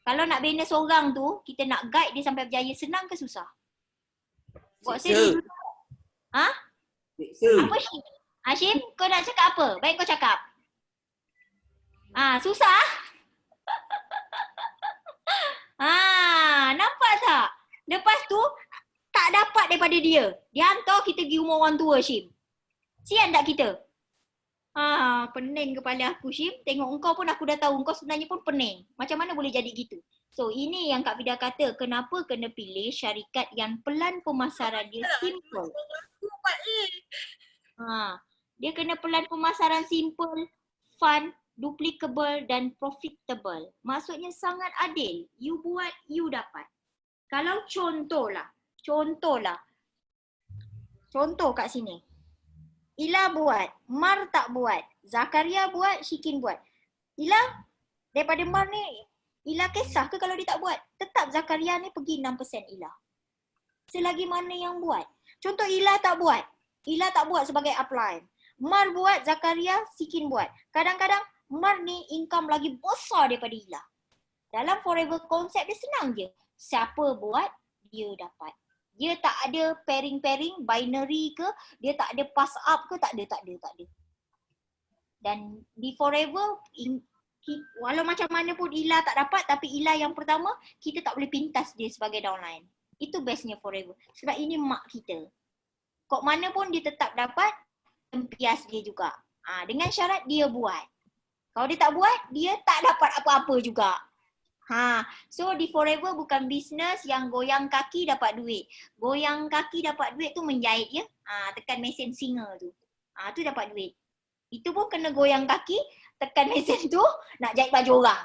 Kalau nak bina seorang tu, kita nak guide dia sampai berjaya, senang ke susah? Buat saya dulu. Ha? Apa Syim? Syim, kau nak cakap apa? Baik kau cakap. Susah? Nampak tak? Lepas tu, tak dapat daripada dia. Dia hantar kita pergi rumah orang tua, Syim. Sian tak kita? Pening kepala aku, Syim. Tengok engkau pun aku dah tahu. Engkau sebenarnya pun pening. Macam mana boleh jadi gitu? So, ini yang Kak Fida kata. Kenapa kena pilih syarikat yang pelan pemasaran dia simple. Dia kena pelan pemasaran simple, fun, duplicable dan profitable. Maksudnya sangat adil. You buat, you dapat. Kalau contoh kat sini. Ila buat, Mar tak buat, Zakaria buat, Syikin buat. Ila, daripada Mar ni, Ila kisah ke kalau dia tak buat? Tetap Zakaria ni pergi 6% Ila. Selagi mana yang buat. Contoh Ila tak buat. Ila tak buat sebagai upline. Mar buat, Zakaria, Syikin buat. Kadang-kadang Mar ni income lagi besar daripada Ila. Dalam Forever konsep dia senang je. Siapa buat, dia dapat. Dia tak ada pairing-pairing, binary ke, dia tak ada pass up ke, tak ada. Dan di Forever, walau macam mana pun Ila tak dapat, tapi Ila yang pertama, kita tak boleh pintas dia sebagai downline. Itu bestnya Forever. Sebab ini mak kita. Kok mana pun dia tetap dapat, tempias dia juga. Dengan syarat dia buat. Kalau dia tak buat, dia tak dapat apa-apa juga. So di Forever bukan bisnes yang goyang kaki dapat duit. Goyang kaki dapat duit tu menjahit ya. Tekan mesin singa tu. Tu dapat duit. Itu pun kena goyang kaki, tekan mesin tu nak jahit baju orang.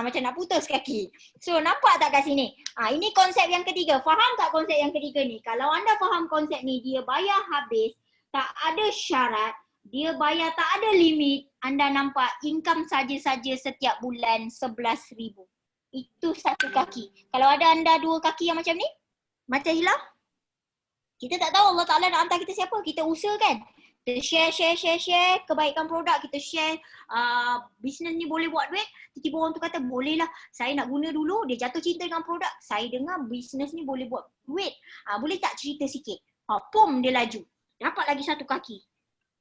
Macam nak putus kaki. So nampak tak kat sini? Ini konsep yang ketiga. Faham tak konsep yang ketiga ni? Kalau anda faham konsep ni, dia bayar habis, tak ada syarat, dia bayar tak ada limit. Anda nampak income saja-saja setiap bulan 11,000. Itu 1 kaki. Kalau ada anda 2 kaki yang macam ni, macam Ila, kita tak tahu Allah Ta'ala nak hantar kita siapa. Kita usaha kan. Kita share kebaikan produk. Kita share bisnes ni boleh buat duit. Tiba-tiba orang tu kata boleh lah. Saya nak guna dulu. Dia jatuh cinta dengan produk. Saya dengar bisnes ni boleh buat duit. Boleh tak cerita sikit? Pum dia laju. Dapat lagi 1 kaki.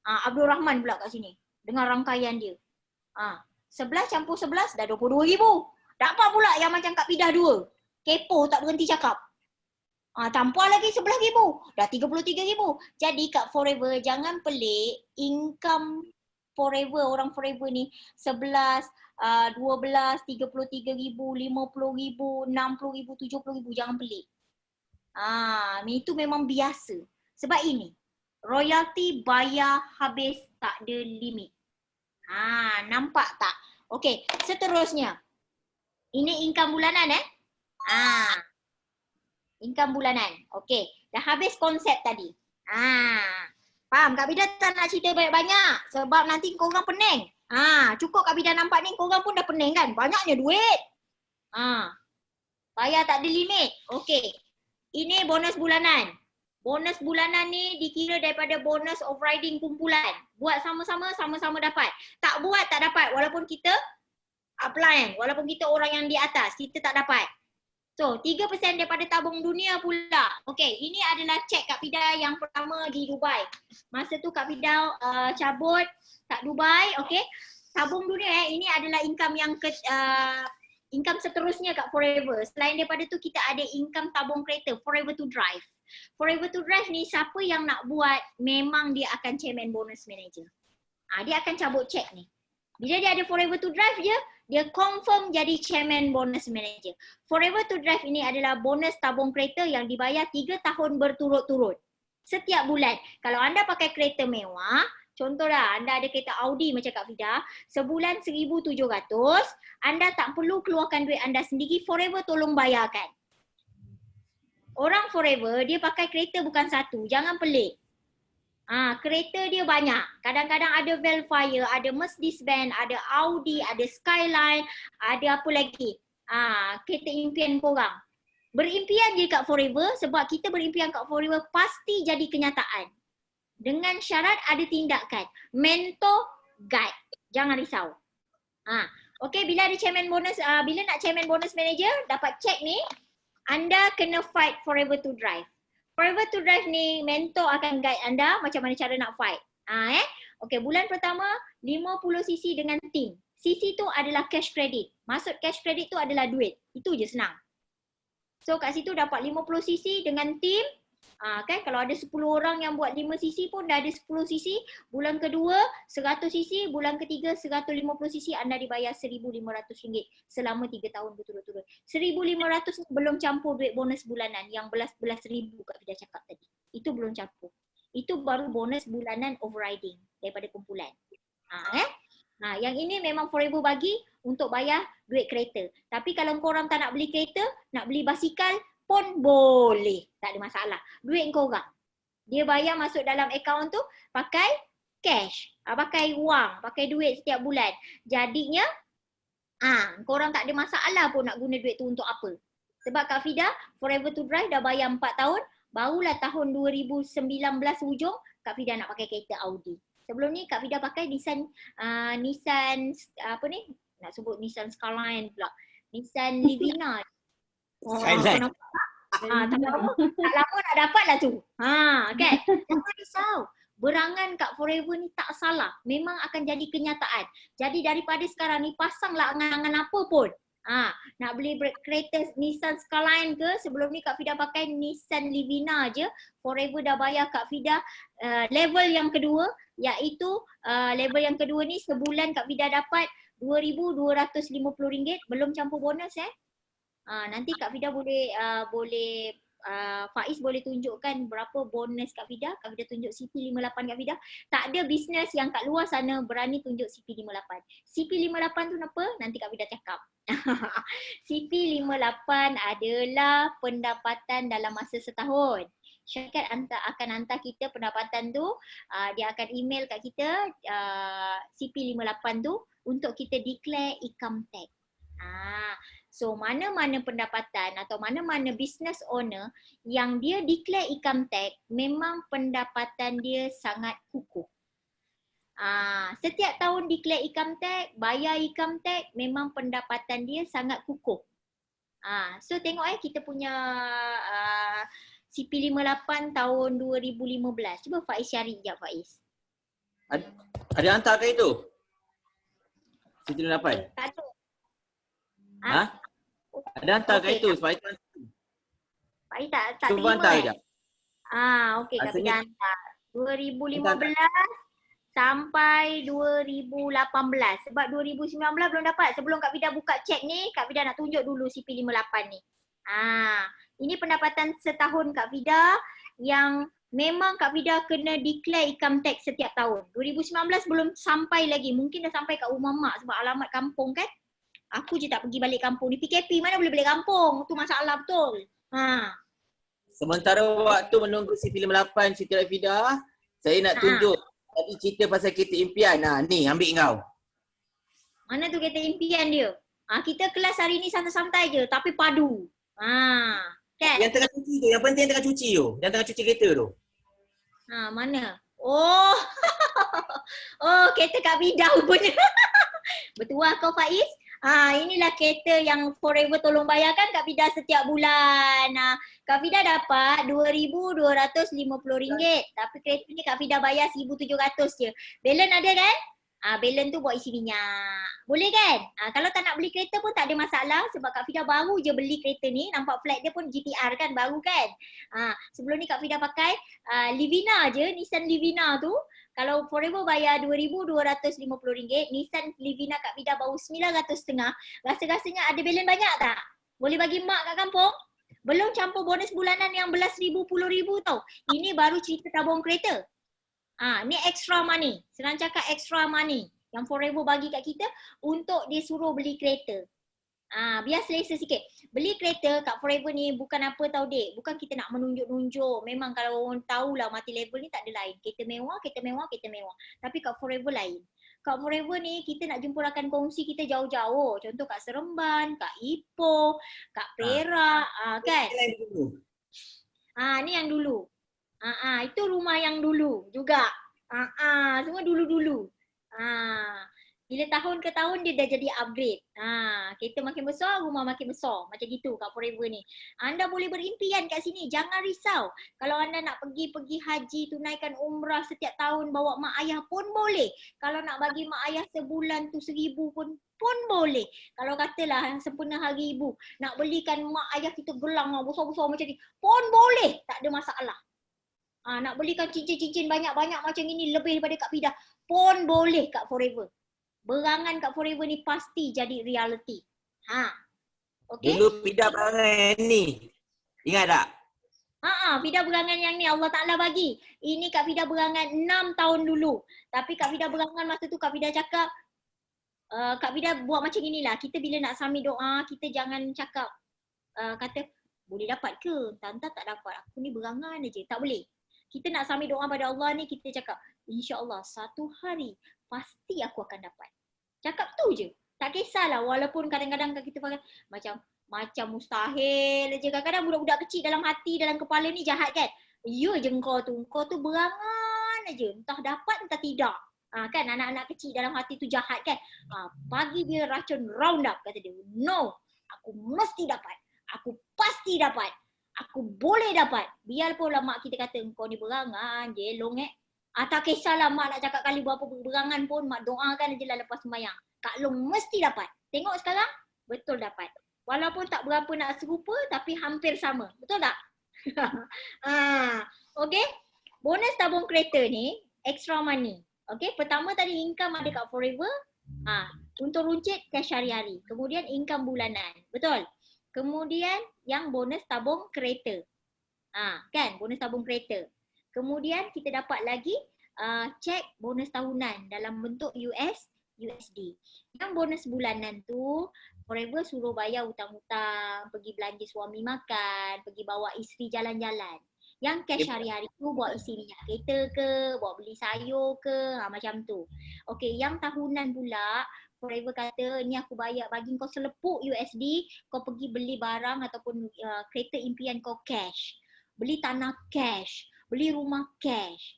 Abdul Rahman pula kat sini. Dengan rangkaian dia. 11 campur 11 dah 22,000. Dapat pula yang macam Kak Fida 2. Kepo tak berhenti cakap. Tambah lagi 11,000. Dah 33,000. Jadi kat Forever jangan pelik. Income Forever, orang Forever ni 11, 12, 33,000, 50,000, 60,000, 70,000. Jangan pelik. Itu memang biasa. Sebab ini. Royalty bayar habis tak ada limit. Nampak tak? Okey, seterusnya. Ini income bulanan income bulanan. Okey, dah habis konsep tadi. Faham? Kak Fida tak nak cerita banyak-banyak sebab nanti korang pening. Cukup Kak Fida nampak ni korang pun dah pening kan? Banyaknya duit. Bayar tak ada limit. Okey. Ini bonus bulanan. Bonus bulanan ni dikira daripada bonus overriding kumpulan. Buat sama-sama, sama-sama dapat. Tak buat, tak dapat. Walaupun kita upline, walaupun kita orang yang di atas, kita tak dapat. So, 3% daripada tabung dunia pula. Okey, ini adalah cek Kak Fida yang pertama di Dubai. Masa tu Kak Fida cabut kat Dubai, okey. Tabung dunia ini adalah income yang income seterusnya kat Forever. Selain daripada tu kita ada income tabung kereta, Forever to Drive. Forever to Drive ni siapa yang nak buat, memang dia akan chairman bonus manager. Dia akan cabut cek ni. Bila dia ada Forever to Drive je, dia confirm jadi chairman bonus manager. Forever to Drive ini adalah bonus tabung kereta yang dibayar 3 tahun berturut-turut. Setiap bulan. Kalau anda pakai kereta mewah, Contoh lah, anda ada kereta Audi macam Kak Fida, sebulan 1,700, anda tak perlu keluarkan duit anda sendiri, Forever tolong bayarkan. Orang Forever, dia pakai kereta bukan satu, jangan pelik. Kereta dia banyak. Kadang-kadang ada Velfire, ada Mercedes-Benz, ada Audi, ada Skyline, ada apa lagi. Kereta impian korang. Berimpian je kat Forever sebab kita berimpian kat Forever pasti jadi kenyataan. Dengan syarat ada tindakan. Mentor, guide. Jangan risau. Okay, bila ada chairman bonus, bila nak chairman bonus manager, dapat check ni, anda kena fight Forever to Drive. Forever to Drive ni, mentor akan guide anda macam mana cara nak fight. Okay, bulan pertama 50cc dengan team. CC tu adalah cash credit. Maksud cash credit tu adalah duit. Itu je senang. So kat situ dapat 50cc dengan team. Kan kalau ada 10 orang yang buat 5cc pun dah ada 10cc. Bulan kedua 100cc, bulan ketiga 150cc, anda dibayar RM1,500 selama 3 tahun berturut-turut. 1,500 belum campur duit bonus bulanan yang belas-belas ribu Kak Fida cakap tadi. Itu belum campur. Itu baru bonus bulanan overriding daripada kumpulan. Yang ini memang Forever bagi untuk bayar duit kereta. Tapi kalau korang tak nak beli kereta, nak beli basikal pun boleh. Tak ada masalah. Duit korang. Dia bayar masuk dalam akaun tu pakai cash. Pakai wang, pakai duit setiap bulan. Jadinya, korang tak ada masalah pun nak guna duit tu untuk apa. Sebab Kak Fida, Forever to Drive dah bayar 4 tahun. Barulah tahun 2019 hujung, Kak Fida nak pakai kereta Audi. Sebelum ni Kak Fida pakai Nissan apa ni? Nak sebut Nissan Skyline pula. Nissan Livina. Skyline. Tak lama nak dapat lah tu. Kan? Jangan risau. Berangan kat Forever ni tak salah. Memang akan jadi kenyataan. Jadi daripada sekarang ni pasanglah angan-angan apa pun. Nak beli kereta Nissan Skyline ke, sebelum ni Kak Fida pakai Nissan Livina je. Forever dah bayar Kak Fida level yang kedua, iaitu level yang kedua ni sebulan Kak Fida dapat RM2,250, belum campur bonus nanti Kak Fida boleh Faiz boleh tunjukkan berapa bonus Kak Fida. Kak Fida tunjuk CP58 Kak Fida. Tak ada bisnes yang kat luar sana berani tunjuk CP58. CP58 tu apa? Nanti Kak Fida cakap. CP58 adalah pendapatan dalam masa setahun. Syarikat akan hantar kita pendapatan tu, dia akan email kat kita CP58 tu untuk kita declare income tax. So mana-mana pendapatan atau mana-mana business owner yang dia declare income tax, memang pendapatan dia sangat kukuh. Setiap tahun declare income tax, bayar income tax, memang pendapatan dia sangat kukuh. So tengok kita punya CP58 tahun 2015. Cuba Faiz cari sekejap Faiz. Ada hantar ke itu? CP58? Tak ada. Ada hantar ke itu? Faiz tak cuba hantar sekejap. Okey, Kak Fida hantar. 2015 sampai 2018. Sebab 2019 belum dapat. Sebelum Kak Fida buka cek ni, Kak Fida nak tunjuk dulu CP58 ni. Ini pendapatan setahun Kak Fida yang memang Kak Fida kena declare income tax setiap tahun. 2019 belum sampai lagi. Mungkin dah sampai kat rumah mak sebab alamat kampung kan. Aku je tak pergi balik kampung. Ni PKP mana boleh balik kampung. Tu masalah betul. Sementara waktu menunggu CP58 Siti Rafidah, saya nak tunjuk tadi cerita pasal kereta impian. Ni ambil kau. Mana tu kereta impian dia? Kita kelas hari ni santai-santai je tapi padu. Kan? Yang tengah cuci tu, yang penting yang tengah cuci tu. Yang tengah cuci kereta tu. Mana? Oh, kereta Kak Fida rupanya. Bertuah kau Faiz? Inilah kereta yang Forever tolong bayarkan Kak Fida setiap bulan. Kak Fida dapat RM2,250. Tapi kereta ni Kak Fida bayar RM1,700 je. Balance ada kan? Balance tu buat isi minyak. Boleh kan? Kalau tak nak beli kereta pun tak ada masalah sebab Kak Fida baru je beli kereta ni. Nampak flag dia pun GTR kan, baru kan? Sebelum ni Kak Fida pakai Livina je, Nissan Livina tu. Kalau Forever bayar RM2,250, Nissan Livina Kak Fida baru RM900.5. Rasa-rasanya ada balance banyak tak? Boleh bagi mak kat kampung? Belum campur bonus bulanan yang belas ribu, puluh ribu tau. Ini baru cerita tabung kereta. Ni extra money. Senang cakap extra money yang Forever bagi kat kita untuk dia suruh beli kereta. Biar selesa sikit. Beli kereta kat Forever ni bukan apa tahu dek. Bukan kita nak menunjuk-nunjuk. Memang kalau orang tahulah mati level ni tak ada lain. Kereta mewah, kereta mewah, kereta mewah. Tapi kat Forever lain. Kat Forever ni kita nak jumpa rakan kongsi kita jauh-jauh. Contoh kat Seremban, kat Ipoh, kat Perak, kan? Ni yang dulu. Itu rumah yang dulu juga. Semua dulu-dulu. Bila tahun ke tahun dia dah jadi upgrade. Kereta makin besar, rumah makin besar. Macam gitu kat Forever ni. Anda boleh berimpian kat sini. Jangan risau. Kalau anda nak pergi haji, tunaikan umrah setiap tahun, bawa mak ayah pun boleh. Kalau nak bagi mak ayah sebulan tu 1,000 pun boleh. Kalau katalah sempena hari ibu, nak belikan mak ayah kita gelang besar-besar macam ni, pun boleh. Tak ada masalah. Nak belikan cincin-cincin banyak-banyak macam ini lebih daripada Kak Fida pun boleh kat Forever. Berangan kat Forever ni pasti jadi reality. Okay? Dulu Fida berangan ni. Ingat tak? Fida berangan yang ni Allah Ta'ala bagi. Ini Kak Fida berangan 6 tahun dulu. Tapi Kak Fida berangan masa tu Kak Fida cakap, Kak Fida buat macam inilah. Kita bila nak submit doa, kita jangan cakap, kata, boleh dapat ke? Entah tak dapat. Aku ni berangan aja. Tak boleh. Kita nak submit doa pada Allah ni, kita cakap, InsyaAllah satu hari pasti aku akan dapat. Cakap tu je. Tak kisahlah walaupun kadang-kadang kita pakai macam mustahil je. Kadang-kadang budak-budak kecil dalam hati, dalam kepala ni jahat kan. Ya je kau tu berangan aja. Entah dapat entah tidak. Kan anak-anak kecil dalam hati tu jahat kan. Pagi dia racun round up kata dia. No, aku mesti dapat. Aku pasti dapat. Aku boleh dapat. Biarpun lah mak kita kata kau ni berangan, jelong tak kisahlah mak nak cakap kali berapa berangan pun, mak doakan je lah lepas sembahyang. Kak Long mesti dapat. Tengok sekarang, betul dapat. Walaupun tak berapa nak serupa tapi hampir sama. Betul tak? Okay. Bonus tabung kereta ni, extra money. Okay, pertama tadi income ada kat Forever. Untuk runcit cash hari-hari. Kemudian income bulanan. Betul? Kemudian yang bonus tabung kereta. Kan? Bonus tabung kereta. Kemudian kita dapat lagi cek bonus tahunan dalam bentuk USD. Yang bonus bulanan tu Forever suruh bayar hutang-hutang, pergi belanja suami makan, pergi bawa isteri jalan-jalan. Yang cash hari-hari tu buat isi minyak kereta ke, buat beli sayur ke, macam tu. Okey, yang tahunan pula Forever kata, ni aku bayar bagi kau selepuk USD, kau pergi beli barang ataupun kereta impian kau cash. Beli tanah cash. Beli rumah cash.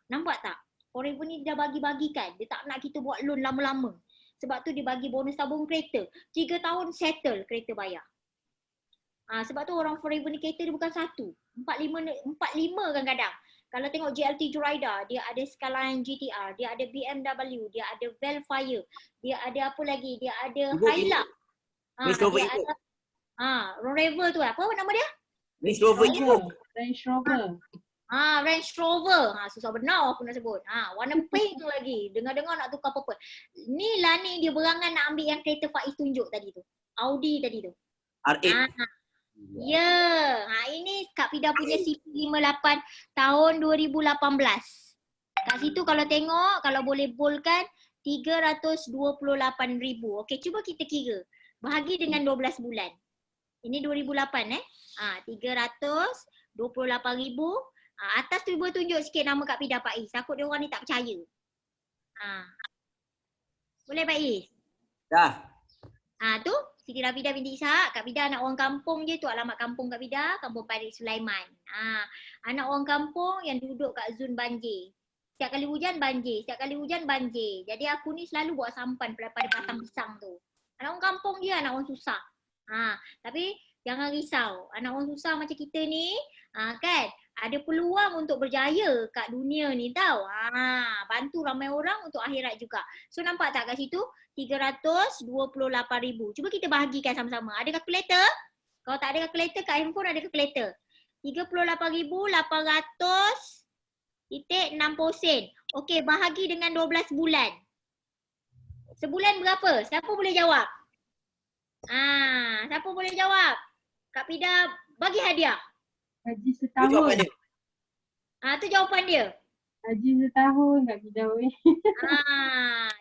Nampak tak? Forever ni dia bagi-bagikan. Dia tak nak kita buat loan lama-lama. Sebab tu dia bagi bonus tabung kereta. 3 tahun settle kereta bayar. Sebab tu orang Forever ni kereta dia bukan satu. 4-5 kadang-kadang. Kalau tengok JLT Joyride, dia ada Skyline GTR, dia ada BMW, dia ada Velfire, dia ada apa lagi? Dia ada Hilux. Dia ada Rover tu apa nama dia? Range Rover Evo. Range Rover. Range Rover. Susah benar aku nak sebut. Warna pink lagi. Dengar-dengar nak tukar purple. Ni lah ni dia berangan nak ambil yang kereta Faiz tunjuk tadi tu. Audi tadi tu. R8. Ya. Ini Kak Fida punya CP58 tahun 2018. Kat situ kalau tengok, kalau boleh boldkan 328,000. Okey, cuba kita kira. Bahagi dengan 12 bulan. Ini 2008 328,000. Atas tu boleh tunjuk sikit nama Kak Fida Faiz. Takut dia orang ni tak percaya. Boleh Faiz? Dah. Tu Siti Rafida binti Ishak. Kak Fida anak orang kampung je tu, alamat kampung Kak Fida, Kampung Parit Sulaiman. Anak orang kampung yang duduk kat zon banjir. Setiap kali hujan banjir, setiap kali hujan banjir. Jadi aku ni selalu bawa sampan pada batang pisang tu. Anak orang kampung je, anak orang susah. Tapi jangan risau. Anak orang susah macam kita ni, kan, ada peluang untuk berjaya kat dunia ni tau. Bantu ramai orang untuk akhirat juga. So nampak tak kat situ? 328,000. Cuba kita bahagikan sama-sama. Ada kalkulator? Kalau tak ada kalkulator, kat handphone ada kalkulator. 38,800.60 sen. Okey, bahagi dengan 12 bulan. Sebulan berapa? Siapa boleh jawab? Siapa boleh jawab? Kak Fida bagi hadiah. Haji setahun. Tu jawapan dia. Haji setahun Kak Vida weh.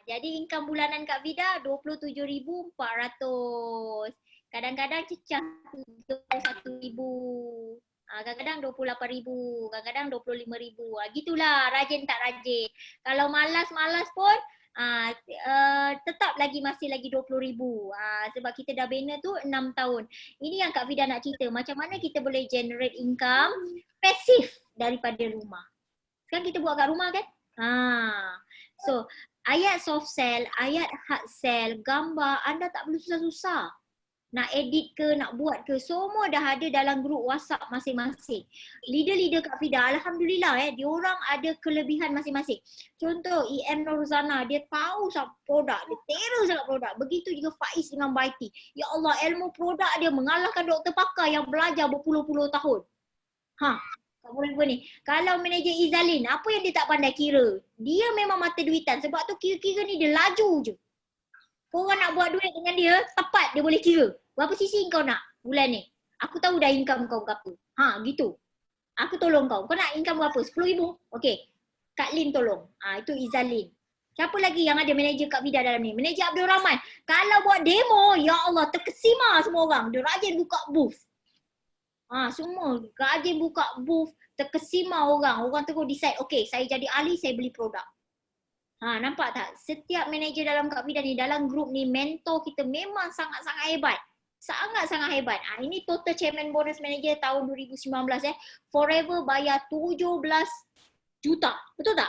Jadi income bulanan Kak Vida 27,400. Kadang-kadang cecah 21,000. Kadang-kadang 28,000, kadang-kadang 25,000. Gitulah, rajin tak rajin. Kalau malas-malas pun tetap masih lagi 20,000. Sebab kita dah bina tu 6 tahun. Ini yang Kak Vida nak cerita, macam mana kita boleh generate income pasif daripada rumah. Sekarang kita buat kat rumah kan? So, ayat soft sell, ayat hard sell, gambar, anda tak perlu susah-susah. Nak edit ke, nak buat ke, semua dah ada dalam grup WhatsApp masing-masing. Leader-leader Kak Vida, Alhamdulillah diorang ada kelebihan masing-masing. Contoh EM Norzana, dia tahu sangat produk, dia terror sangat produk. Begitu juga Faiz dengan Baiti. Ya Allah, ilmu produk dia mengalahkan doktor pakar yang belajar berpuluh-puluh tahun. Tak boleh ni. Kalau manager Izalin, apa yang dia tak pandai kira? Dia memang mata duitan, sebab tu kira-kira ni dia laju je. Korang nak buat duit dengan dia, tepat dia boleh kira. Berapa sisi kau nak bulan ni? Aku tahu dah income kau berapa. Gitu. Aku tolong kau. Kau nak income berapa? 10,000? Okey. Kak Lin tolong. Itu Izalin. Siapa lagi yang ada manager Kak Vida dalam ni? Manager Abdul Rahman. Kalau buat demo, ya Allah, terkesima semua orang. Dia rajin buka booth. Semua rajin buka booth, terkesima orang. Orang terus decide, okey, saya jadi ahli, saya beli produk. Nampak tak? Setiap manager dalam Kak Vida ni, dalam grup ni, mentor kita memang sangat-sangat hebat. Sangat-sangat hebat. Ini total chairman bonus manager tahun 2019 Forever bayar 17 juta. Betul tak?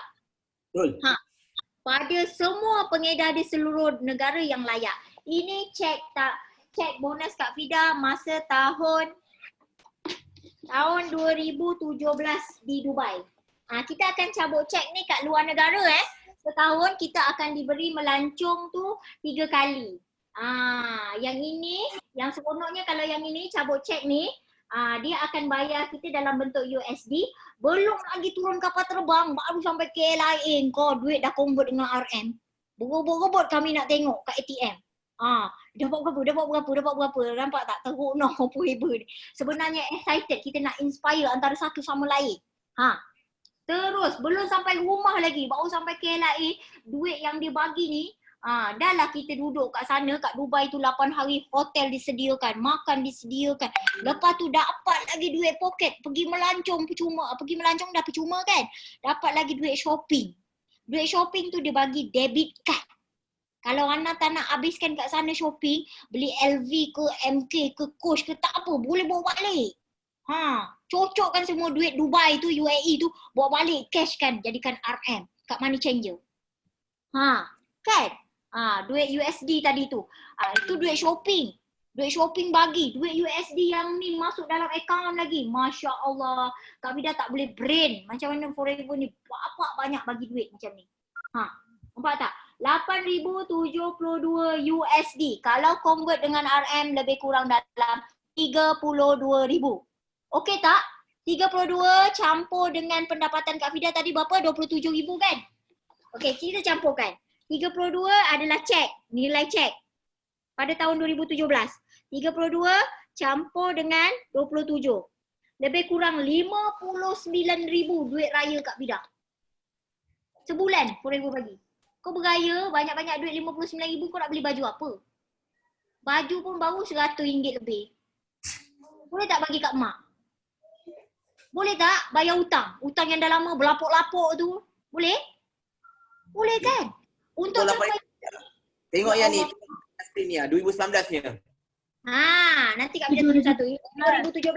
Betul. Pada semua pengedar di seluruh negara yang layak. Ini cek bonus Kak Vida masa tahun 2017 di Dubai. Kita akan cabut cek ni kat luar negara Setahun kita akan diberi melancong tu 3 kali. Yang ini, yang seronoknya kalau yang ini cabut cek ni, dia akan bayar kita dalam bentuk USD. Belum lagi turun kapal terbang, baru sampai KLIA kau duit dah convert dengan RM. Berebut-rebut kami nak tengok kat ATM. Dapat berapa. Nampak tak? Teruk noh apa hebat. Sebenarnya excited, kita nak inspire antara satu sama lain. Terus belum sampai rumah lagi, baru sampai KLIA, duit yang dia bagi ni, dah lah kita duduk kat sana, kat Dubai tu 8 hari, hotel disediakan, makan disediakan. Lepas tu dapat lagi duit poket, pergi melancong dah percuma kan. Dapat lagi duit shopping. Duit shopping tu dia bagi debit card. Kalau Ana tak nak habiskan kat sana shopping, beli LV ke, MK ke, Coach ke, tak apa, boleh bawa balik. Cocokkan semua duit Dubai tu, UAE tu, bawa balik, cash kan, jadikan RM kat money changer. Kan? Duit USD tadi tu. Itu duit shopping. Duit shopping bagi, duit USD yang ni masuk dalam akaun lagi. Masya Allah. Kak Vida tak boleh brain macam mana Forever ni bapak banyak bagi duit macam ni. Nampak tak? 8,072 USD. Kalau convert dengan RM lebih kurang dalam 32,000. Okey tak? 32 campur dengan pendapatan Kak Vida tadi berapa? 27,000 kan? Okey, kita campurkan. 32 adalah cek, nilai cek pada tahun 2017. 32 campur dengan 27. Lebih kurang 59,000 duit raya Kak Vida. Sebulan Forever bagi. Kau beraya banyak-banyak duit 59,000, kau nak beli baju apa? Baju pun baru RM100 lebih. Boleh tak bagi kat mak? Boleh tak bayar hutang? Hutang yang dah lama berlapuk-lapuk tu. Boleh? Boleh kan? Untuk tengok yang ni. Screen ni 2019 nanti Kak Vida tulis satu. 2017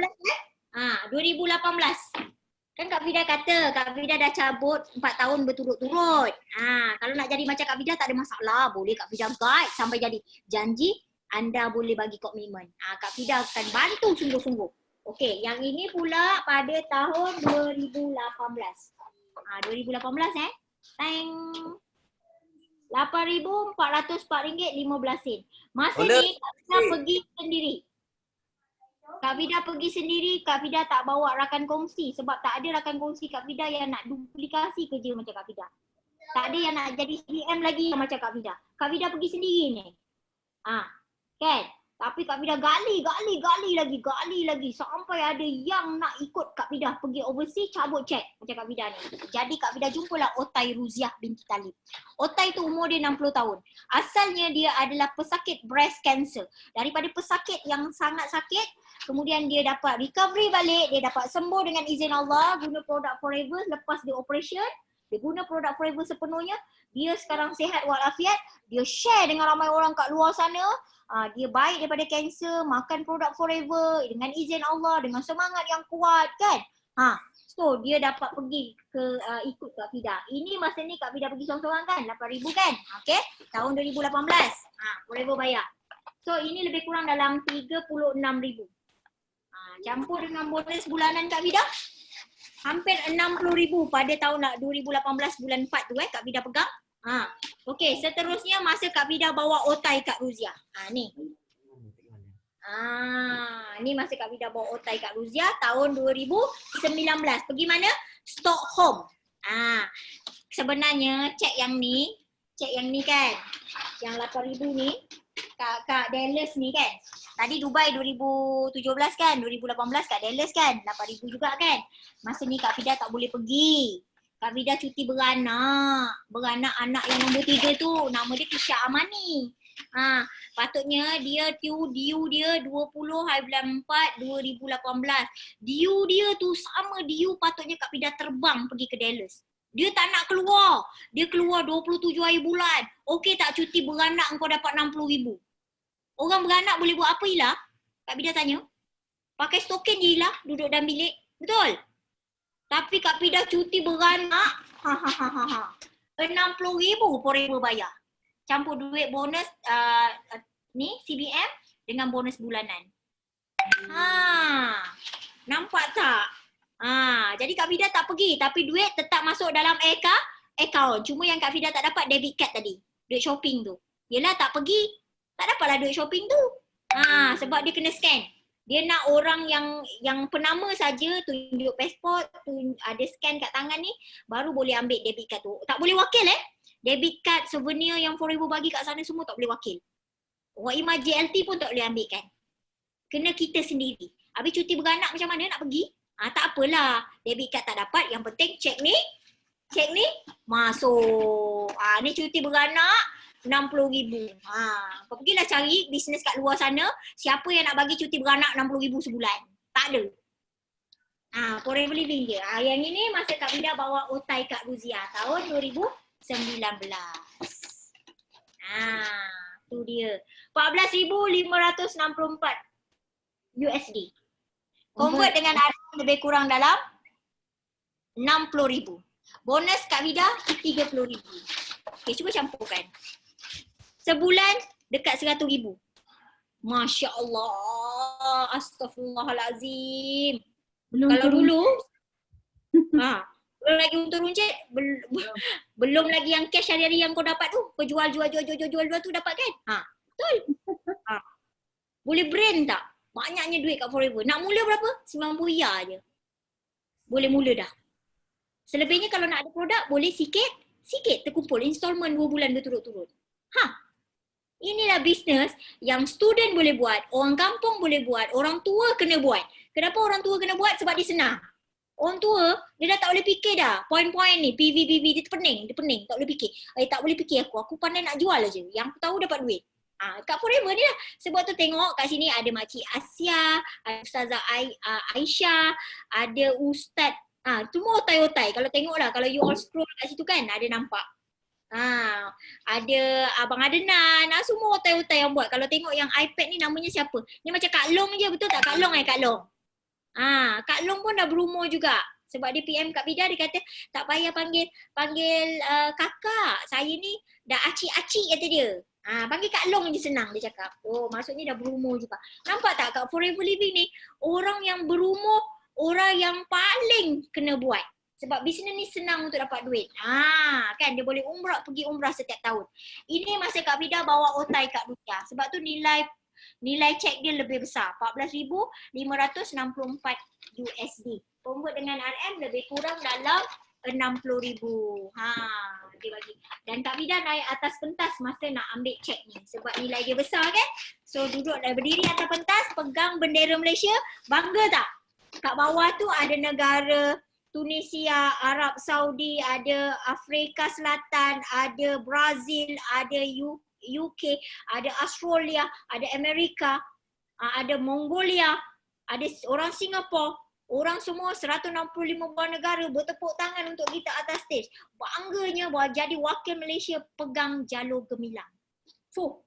2018. Kan Kak Vida kata, Kak Vida dah cabut 4 tahun berturut-turut. Kalau nak jadi macam Kak Vida tak ada masalah. Boleh Kak Vida guide sampai jadi. Janji anda boleh bagi komitmen. Kak Vida akan bantu sungguh-sungguh. Okey, yang ini pula pada tahun 2018. 2018 Teng. RM8,404.15. Masa ni Kak Vida pergi sendiri. Kak Vida pergi sendiri, Kak Vida tak bawa rakan kongsi sebab tak ada rakan kongsi Kak Vida yang nak duplikasi kerja macam Kak Vida. Tak ada yang nak jadi CM lagi macam Kak Vida. Kak Vida pergi sendiri ni. Kan? Tapi Kak Vida gali lagi sampai ada yang nak ikut Kak Vida pergi overseas cabut cek macam Kak Vida ni. Jadi Kak Vida jumpalah Otai Ruziah binti Talib. Otai tu umur dia 60 tahun. Asalnya dia adalah pesakit breast cancer. Daripada pesakit yang sangat sakit, kemudian dia dapat recovery balik, dia dapat sembuh dengan izin Allah, guna produk Forever lepas dia operation. Dia guna produk Forever sepenuhnya. Dia sekarang sihat walafiat. Dia share dengan ramai orang kat luar sana. Dia baik daripada kanser, makan produk Forever dengan izin Allah, dengan semangat yang kuat kan. So dia dapat pergi ke ikut Kak Vida. Ini masa ni Kak Vida pergi seorang-seorang kan, 8,000 kan. Okay, tahun 2018. Forever bayar. So ini lebih kurang dalam 36,000. Campur dengan bonus bulanan Kak Vida, hampir 60,000 pada tahun 2018 bulan 4 tu Kak Vida pegang. Okey, seterusnya masa Kak Vida bawa Otai Kak Ruziah. Ni. Ni masa Kak Vida bawa Otai Kak Ruziah tahun 2019. Pergi mana? Stockholm. Sebenarnya cek yang ni kan. Yang 8,000 ni Kak Dallas ni kan. Tadi Dubai 2017 kan, 2018 Kak Dallas kan, 8,000 juga kan. Masa ni Kak Vida tak boleh pergi. Kak Vida cuti beranak. Beranak anak yang nombor 3 tu, nama dia Kisha Amani. Patutnya dia due dia 20/4 2018. Due dia tu sama due patutnya Kak Vida terbang pergi ke Dallas. Dia tak nak keluar. Dia keluar 27 hari bulan. Okey tak cuti beranak kau dapat 60,000. Orang beranak boleh buat apa Ila? Kak Vida tanya. Pakai stokin je Ila, duduk dalam bilik. Betul? Tapi Kak Vida cuti beranak, 60,000 Forever bayar. Campur duit bonus ni CBM dengan bonus bulanan. Nampak tak? Jadi Kak Vida tak pergi tapi duit tetap masuk dalam account. Cuma yang Kak Vida tak dapat debit card tadi. Duit shopping tu. Yelah tak pergi, tak dapatlah duit shopping tu. Sebab dia kena scan. Dia nak orang yang penama saja tunjuk pasport, ada scan kat tangan ni baru boleh ambil debit card tu. Tak boleh wakil Debit card, souvenir yang Forever bagi kat sana semua tak boleh wakil. Orang Imah JLT pun tak boleh ambil kan. Kena kita sendiri. Habis cuti beranak macam mana nak pergi? Tak apalah. Debit card tak dapat, yang penting cek ni masuk. Ni cuti beranak 60,000. Kau pergilah cari bisnes kat luar sana, siapa yang nak bagi cuti beranak 60,000 sebulan. Tak ada. Forever Living je. Yang ini masa Kak Vida bawa Otai Kak Ruziah tahun 2019. Tu dia. 14,564 USD. Convert dengan harga lebih kurang dalam 60,000. Bonus Kak Vida 30,000. Okay, cuba campurkan. Sebulan dekat 100,000. Masya Allah. Astaghfirullahalazim. Kalau dulu, belum lagi untung runcit, belum lagi yang cash hari-hari yang kau dapat tu. Kau jual tu dapat kan? Betul. Boleh brand tak? Banyaknya duit kat Forever. Nak mula berapa? 90 riyal je. Boleh mula dah. Selebihnya kalau nak ada produk, boleh sikit terkumpul. Installment 2 bulan berturut-turut. Inilah bisnes yang student boleh buat, orang kampung boleh buat, orang tua kena buat. Kenapa orang tua kena buat? Sebab dia senang. Orang tua, dia dah tak boleh fikir dah. Poin-poin ni, PV, dia pening. Tak boleh fikir. Tak boleh fikir aku pandai nak jual aja. Yang aku tahu dapat duit. Kat Forever ni lah. Sebab tu tengok kat sini ada Makcik Asia, ada Ustazah Aisyah, ada Ustaz. Semua otai-otai. Kalau tengoklah, kalau you all scroll kat situ kan, ada nampak. Ada Abang Adenan, semua otai-otai yang buat. Kalau tengok yang iPad ni namanya siapa? Ni macam Kak Long je, betul tak? Kak Long Kak Long. Kak Long pun dah berumur juga. Sebab dia PM Kak Vida, dia kata tak payah panggil kakak. Saya ni dah acik-acik kata dia. Panggil Kak Long je senang dia cakap. Oh, maksudnya dah berumur juga. Nampak tak kat Forever Living ni, orang yang berumur, orang yang paling kena buat. Sebab bisnes ni senang untuk dapat duit. Kan dia boleh pergi umrah setiap tahun. Ini masa Kak Vida bawa Otai Kak Ruziah. Sebab tu nilai cek dia lebih besar. 14,564 USD. Convert dengan RM lebih kurang dalam 60,000. Dia bagi. Dan Kak Vida naik atas pentas masa nak ambil cek ni sebab nilai dia besar kan. So duduk dan berdiri atas pentas, pegang bendera Malaysia, bangga tak? Kat bawah tu ada negara Tunisia, Arab Saudi, ada Afrika Selatan, ada Brazil, ada UK, ada Australia, ada Amerika, ada Mongolia, ada orang Singapura. Orang semua 165 buah negara bertepuk tangan untuk kita atas stage. Bangganya bahawa jadi wakil Malaysia pegang jalur gemilang. So,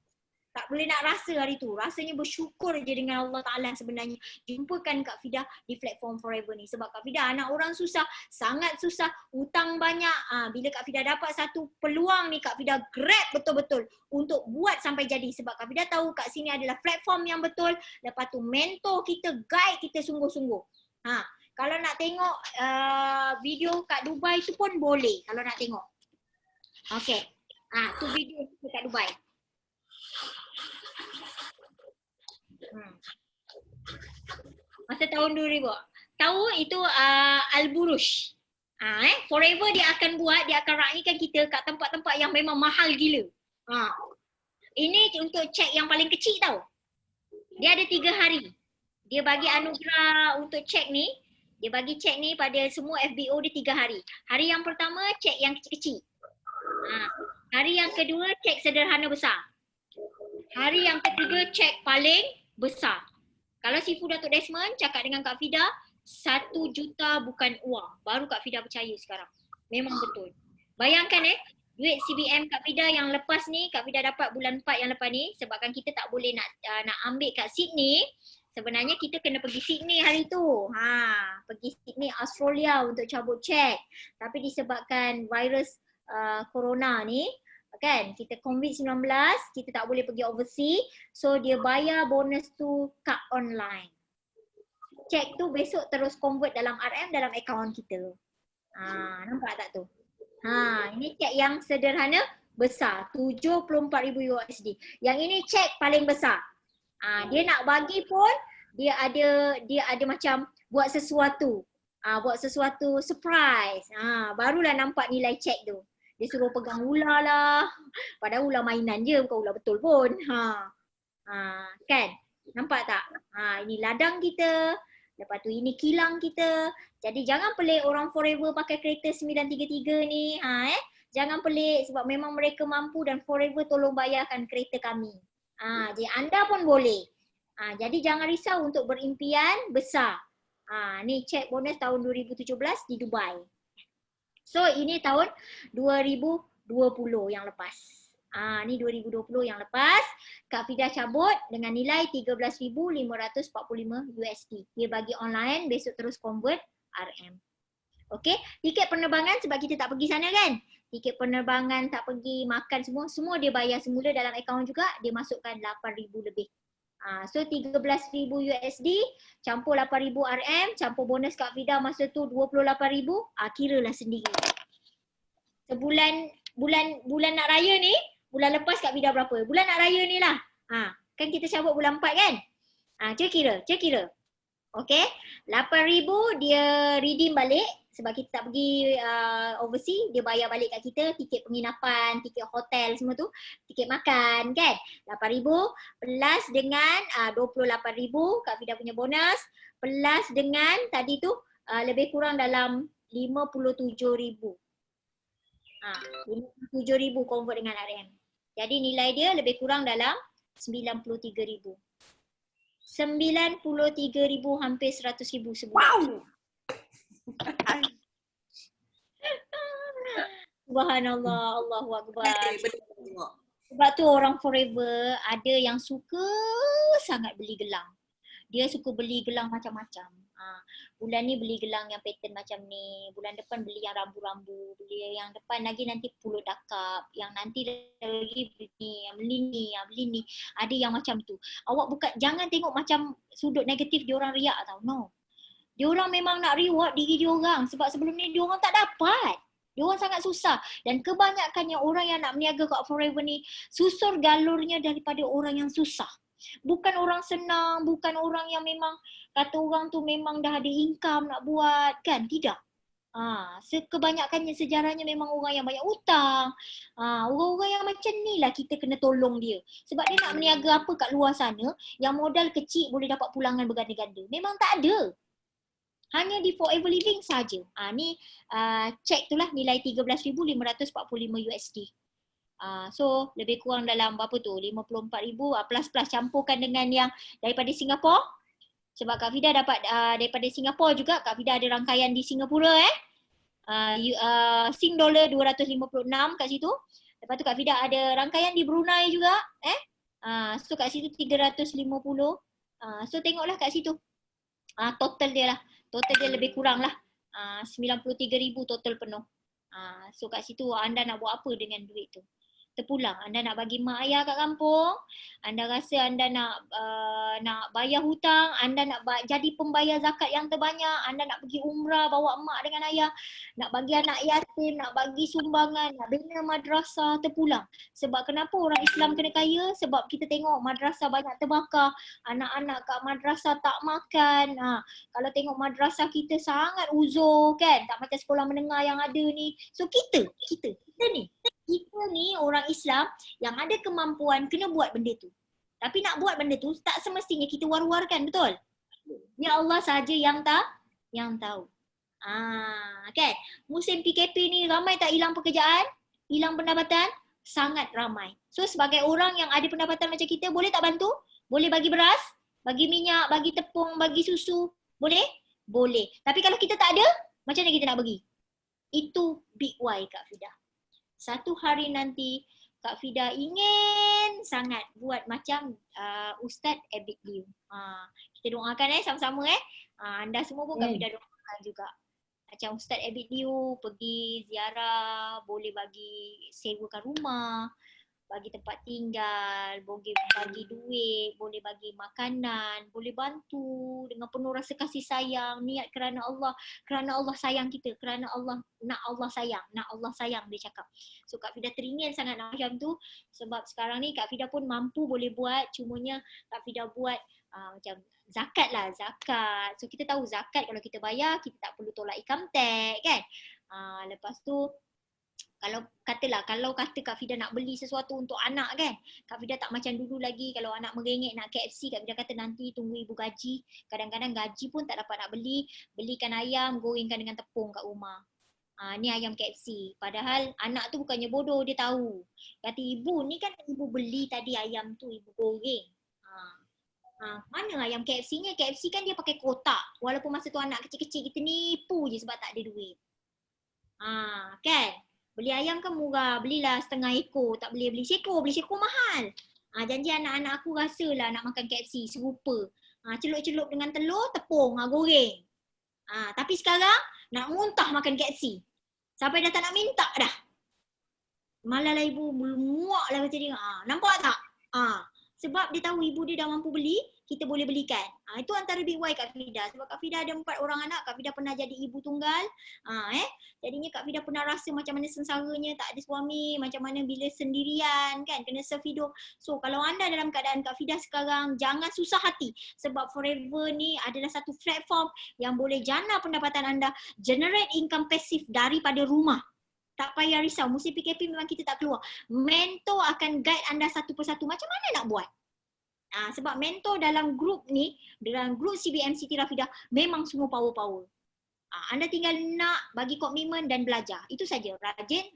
tak boleh nak rasa hari tu. Rasanya bersyukur je dengan Allah Ta'ala sebenarnya. Jumpakan Kak Fida di platform Forever ni. Sebab Kak Fida anak orang susah, sangat susah, hutang banyak. Bila Kak Fida dapat satu peluang ni, Kak Fida grab betul-betul untuk buat sampai jadi. Sebab Kak Fida tahu kat sini adalah platform yang betul. Lepas tu mentor kita, guide kita sungguh-sungguh. Kalau nak tengok video kat Dubai tu pun boleh kalau nak tengok. Okay. Tu video kita kat Dubai. Masa tahun 2000. Tahu itu Al-Buruj. Forever dia akan buat, dia akan raikan kita kat tempat-tempat yang memang mahal gila. Ini untuk cek yang paling kecil tau. Dia ada 3 hari. Dia bagi anugerah untuk cek ni. Dia bagi cek ni pada semua FBO dia 3 hari. Hari yang pertama cek yang kecil-kecil. Hari yang kedua cek sederhana besar. Hari yang ketiga cek paling besar. Kalau Sifu Datuk Desmond cakap dengan Kak Fida, 1 juta bukan uang. Baru Kak Fida percaya sekarang. Memang betul. Bayangkan duit CBM Kak Fida yang lepas ni, Kak Fida dapat bulan 4 yang lepas ni, sebabkan kita tak boleh nak ambil kat Sydney. Sebenarnya kita kena pergi Sydney hari tu. Pergi Sydney Australia untuk cabut cek. Tapi disebabkan virus corona ni, kan, kita COVID-19, kita tak boleh pergi overseas. So dia bayar bonus tu kat online. Cek tu besok terus convert dalam RM dalam akaun kita. Nampak tak tu? Ini cek yang sederhana besar, 74,000 USD. Yang ini cek paling besar. Dia nak bagi pun dia ada macam buat sesuatu. Buat sesuatu surprise. Barulah nampak nilai cek tu. Dia suruh pegang ular lah. Padahal ular mainan je, bukan ular betul pun. Kan? Nampak tak? Ini ladang kita. Lepas tu ini kilang kita. Jadi jangan pelik orang Forever pakai kereta 933 ni. Jangan pelik sebab memang mereka mampu dan Forever tolong bayarkan kereta kami. Jadi anda pun boleh. Jadi jangan risau untuk berimpian besar. Ni cek bonus tahun 2017 di Dubai. So ini tahun 2020 yang lepas. Ni 2020 yang lepas. Kak Fida cabut dengan nilai 13,545 USD. Dia bagi online, besok terus convert RM. Okay, tiket penerbangan sebab kita tak pergi sana kan. Tiket penerbangan tak pergi, makan semua dia bayar semula dalam akaun juga. Dia masukkan 8,000 lebih. So 13,000 USD campur 8,000 RM, campur bonus Kak Fida masa tu 28,000, kiralah sendiri. Sebulan bulan nak raya ni, bulan lepas Kak Fida berapa? Bulan nak raya ni lah. Kan kita cabut bulan 4 kan? Cek kira. Okay, 8,000 dia redeem balik sebab kita tak pergi overseas, dia bayar balik kat kita tiket penginapan, tiket hotel semua tu, tiket makan kan. 8,000 plus dengan 28,000 Kak Fida punya bonus, plus dengan tadi tu lebih kurang dalam 57,000. 57,000 convert dengan RM. Jadi nilai dia lebih kurang dalam 93,000. 93,000 hampir 100,000 sebulan. Wow. Subhanallah, Allahu Akbar. Sebab tu orang Forever ada yang suka sangat beli gelang. Dia suka beli gelang macam-macam. Bulan ni beli gelang yang pattern macam ni, bulan depan beli yang rambu-rambu, beli yang depan lagi nanti pulut dakap, yang nanti lagi beli ni, ada yang macam tu. Awak bukan, jangan tengok macam sudut negatif diorang riak tau, no. Diorang memang nak reward diri diorang sebab sebelum ni diorang tak dapat. Diorang sangat susah dan kebanyakannya orang yang nak berniaga kat Forever ni susur galurnya daripada orang yang susah. Bukan orang senang, bukan orang yang memang kata orang tu memang dah ada income nak buat kan, tidak. Kebanyakannya sejarahnya memang orang yang banyak hutang. Orang-orang yang macam ni lah kita kena tolong dia. Sebab dia nak meniaga apa kat luar sana yang modal kecil boleh dapat pulangan berganda-ganda. Memang tak ada. Hanya di Forever Living saja. Ni cek tu lah nilai 13,545 USD. So lebih kurang dalam berapa tu? 54,000 plus campurkan dengan yang daripada Singapura. Sebab Kak Fida dapat daripada Singapura juga. Kak Fida ada rangkaian di Singapura Sing dollar 256 kat situ. Lepas tu Kak Fida ada rangkaian di Brunei juga. So kat situ 350. So tengoklah kat situ. Total dia lah. Total dia lebih kurang lah. 93,000 total penuh. So kat situ anda nak buat apa dengan duit tu? Terpulang. Anda nak bagi mak ayah kat kampung, anda rasa anda nak bayar hutang, anda nak jadi pembayar zakat yang terbanyak, anda nak pergi umrah bawa mak dengan ayah, nak bagi anak yatim, nak bagi sumbangan, nak bina madrasah, terpulang. Sebab kenapa orang Islam kena kaya? Sebab kita tengok madrasah banyak terbakar, anak-anak kat madrasah tak makan. Kalau tengok madrasah kita sangat uzur kan, tak macam sekolah menengah yang ada ni. So kita ni orang Islam yang ada kemampuan kena buat benda tu. Tapi nak buat benda tu tak semestinya kita war-warkan, betul? Ya Allah saja yang tahu. Kan? Musim PKP ni ramai tak hilang pekerjaan? Hilang pendapatan? Sangat ramai. So sebagai orang yang ada pendapatan macam kita, boleh tak bantu? Boleh bagi beras? Bagi minyak? Bagi tepung? Bagi susu? Boleh? Boleh. Tapi kalau kita tak ada, macam mana kita nak bagi? Itu big why Kak Fida. Satu hari nanti Kak Fida ingin sangat buat macam Ustaz Abid Liu. Kita doakan sama-sama anda semua pun Kak Fida doakan juga. Macam Ustaz Abid Liu pergi ziarah, boleh bagi sewakan rumah, bagi tempat tinggal, boleh bagi duit, boleh bagi makanan, boleh bantu dengan penuh rasa kasih sayang, niat kerana Allah sayang kita, kerana Allah nak Allah sayang dia cakap. So Kak Fida teringin sangat nak macam tu sebab sekarang ni Kak Fida pun mampu boleh buat, cumanya Kak Fida buat macam zakat. So kita tahu zakat kalau kita bayar kita tak perlu tolak income tax kan. Lepas tu kalau kata Kak Fida nak beli sesuatu untuk anak kan, Kak Fida tak macam dulu lagi kalau anak merengek nak KFC, Kak Fida kata nanti tunggu ibu gaji. Kadang-kadang gaji pun tak dapat nak belikan ayam, gorengkan dengan tepung kat rumah. Ni ayam KFC. Padahal anak tu bukannya bodoh, dia tahu. Kata ibu, ni kan ibu beli tadi ayam tu, ibu goreng. Mana ayam KFC-nya? KFC kan dia pakai kotak. Walaupun masa tu anak kecil-kecil kita nipu je sebab tak ada duit. Kan? Beli ayam kan murah, belilah setengah ekor, tak boleh beli seekor mahal. Janji anak-anak aku rasalah nak makan KFC serupa. Celup-celup dengan telur, tepung, goreng. Tapi sekarang nak muntah makan KFC. Sampai dah tak nak minta dah. Malah lah ibu muak lah macam dia. Nampak tak? Sebab dia tahu ibu dia dah mampu beli, kita boleh belikan. Itu antara big why Kak Fida. Sebab Kak Fida ada 4 orang anak, Kak Fida pernah jadi ibu tunggal. Jadinya Kak Fida pernah rasa macam mana sengsaranya tak ada suami, macam mana bila sendirian kan, kena serve hidup. So kalau anda dalam keadaan Kak Fida sekarang, jangan susah hati. Sebab Forever ni adalah satu platform yang boleh jana pendapatan anda, generate income passive daripada rumah. Tak payah risau, musim PKP memang kita tak keluar. Mentor akan guide anda satu persatu macam mana nak buat. Sebab mentor dalam grup ni, dalam grup CBM Siti Rafidah memang semua power. Anda tinggal nak bagi komitmen dan belajar. Itu saja. Rajin.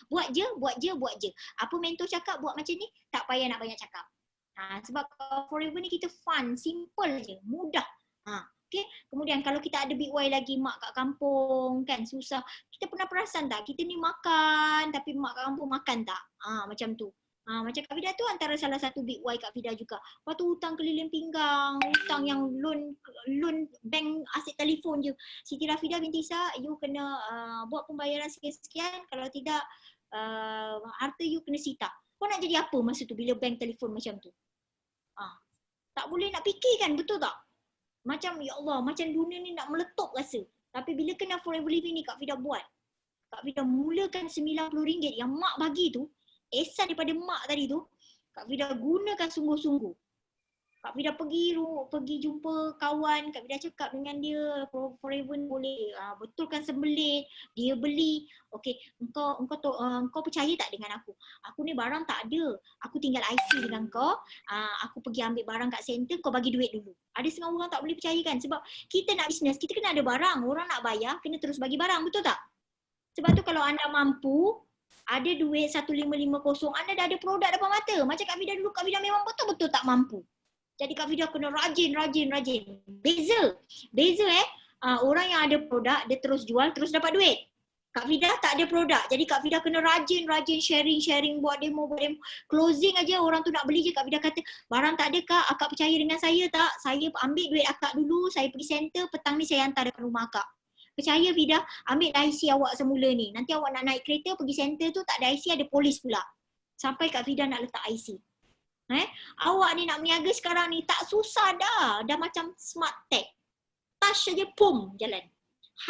Buat je. Apa mentor cakap buat macam ni, tak payah nak banyak cakap. Sebab Forever ni kita fun, simple je, mudah. Okay. Kemudian kalau kita ada big why lagi, mak kat kampung kan susah. Kita pernah perasan tak? Kita ni makan tapi mak kat kampung makan tak? Macam tu. Macam Kak Fida tu antara salah satu big why Kak Fida juga. Lepas tu hutang keliling pinggang, hutang yang loan bank aset telefon je. Siti Rafidah binti Isa, you kena buat pembayaran sekian-sekian, kalau tidak harta you kena sita. Kau nak jadi apa masa tu bila bank telefon macam tu? Tak boleh nak fikir kan, betul tak? Macam ya Allah, macam dunia ni nak meletup rasa. Tapi bila kena Forever Living ni Kak Fida buat. Kak Fida mulakan RM90 yang mak bagi tu, esan daripada mak tadi tu, Kak Fida gunakan sungguh-sungguh. Kak Fida pergi jumpa kawan, Kak Fida cakap dengan dia, Forever boleh betulkan sembelit, dia beli. Okey, engkau percaya tak dengan aku? Aku ni barang tak ada. Aku tinggal IC dengan kau. Aku pergi ambil barang kat center, kau bagi duit dulu. Ada setengah orang tak boleh percaya kan, sebab kita nak bisnes, kita kena ada barang. Orang nak bayar, kena terus bagi barang, betul tak? Sebab tu kalau anda mampu, ada duit 1550, anda dah ada produk depan mata. Macam Kak Fida dulu, Kak Fida memang betul-betul tak mampu. Jadi Kak Fida kena rajin. Beza orang yang ada produk, dia terus jual, terus dapat duit. Kak Fida tak ada produk, jadi Kak Fida kena rajin sharing, buat demo. Closing aja orang tu nak beli je, Kak Fida kata, barang tak ada Kak, akak percaya dengan saya tak? Saya ambil duit akak dulu, saya pergi center, petang ni saya hantar dekat rumah akak. Percaya Fida, ambil IC awak semula ni. Nanti awak nak naik kereta, pergi center tu tak ada IC, ada polis pula. Sampai Kak Fida nak letak IC. Awak ni nak berniaga sekarang ni tak susah dah. Dah macam smart tech. Touch saja, pum, jalan.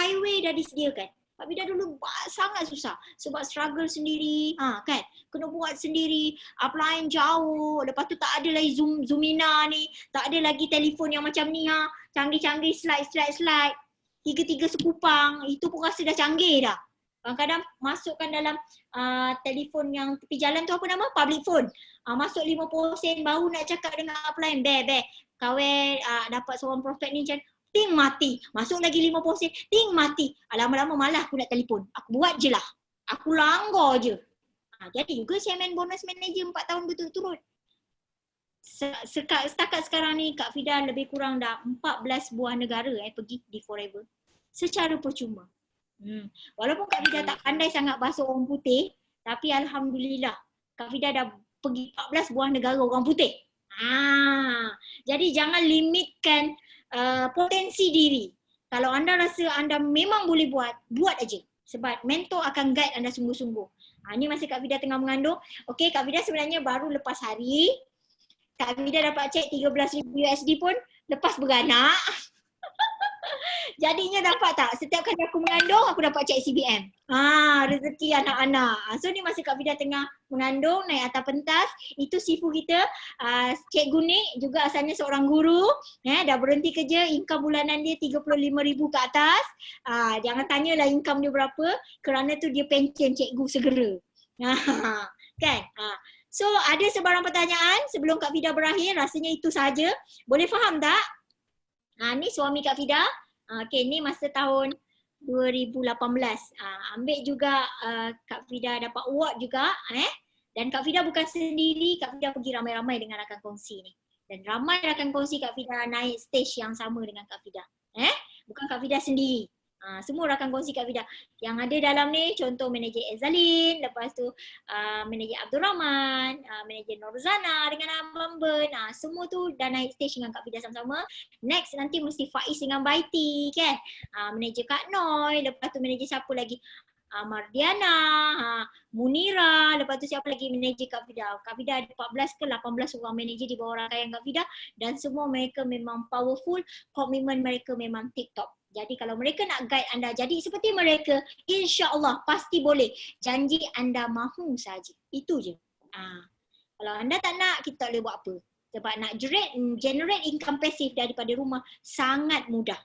Highway dah disediakan. Kak Fida dulu sangat susah. Sebab struggle sendiri, kan? Kena buat sendiri, upline jauh. Lepas tu tak ada lagi Zoomina ni. Tak ada lagi telefon yang macam ni, canggih-canggih, slide. Tiga sekupang. Itu pun rasa dah canggih dah. Kadang-kadang masukkan dalam telefon yang tepi jalan tu apa nama? Public phone. Masuk 50 sen baru nak cakap dengan upline. Kawan dapat seorang prospek ni macam ting mati. Masuk lagi 50 sen, ting mati. Lama-lama malah aku nak telefon. Aku buat je lah. Aku langgar je. Jadi juga chairman bonus manager 4 tahun berturut-turut. Setakat sekarang ni Kak Fida lebih kurang dah 14 buah negara pergi di Forever. Secara percuma. Walaupun Kak Fida tak pandai sangat bahasa orang putih, tapi alhamdulillah Kak Fida dah pergi 14 buah negara orang putih. Jadi jangan limitkan potensi diri. Kalau anda rasa anda memang boleh buat aja. Sebab mentor akan guide anda sungguh-sungguh. Ni masa Kak Fida tengah mengandung. Okey, Kak Fida sebenarnya baru lepas hari. Kak Fida dapat cek 13,000 USD pun lepas beranak. Jadinya dapat tak? Setiap kali aku mengandung, aku dapat cek CBM. Rezeki anak-anak. So ni masa Kak Fida tengah mengandung, naik atas pentas. Itu sifu kita, Cikgu Nik, juga asalnya seorang guru. Dah berhenti kerja, income bulanan dia 35,000 ke atas. Jangan tanyalah income dia berapa, kerana tu dia pencen cikgu segera. Kan? So ada sebarang pertanyaan sebelum Kak Fida berakhir, rasanya itu saja. Boleh faham tak? Ni suami Kak Fida. Okay, ni masa tahun 2018. Ambil juga Kak Fida dapat award juga. Dan Kak Fida bukan sendiri, Kak Fida pergi ramai-ramai dengan rakan kongsi ni. Dan ramai rakan kongsi Kak Fida naik stage yang sama dengan Kak Fida. Bukan Kak Fida sendiri. Semua rakan kongsi Kak Fida. Yang ada dalam ni contoh manager Ezalin, lepas tu manager Abdul Rahman, manager Norzana dengan Abang Ben. Semua tu dah naik stage dengan Kak Fida sama-sama. Next nanti mesti Faiz dengan Baiti kan. Manager Kak Noi, lepas tu manager siapa lagi? Mardiana, Munira, lepas tu siapa lagi manager Kak Fida? Kak Fida ada 14 ke 18 orang manager di bawah rangkaian Kak Fida dan semua mereka memang powerful, komitmen mereka memang tip-top. Jadi kalau mereka nak guide anda jadi seperti mereka, insya-Allah pasti boleh. Janji anda mahu saja. Itu je. Kalau anda tak nak, kita tak boleh buat apa. Sebab nak generate income passive daripada rumah sangat mudah.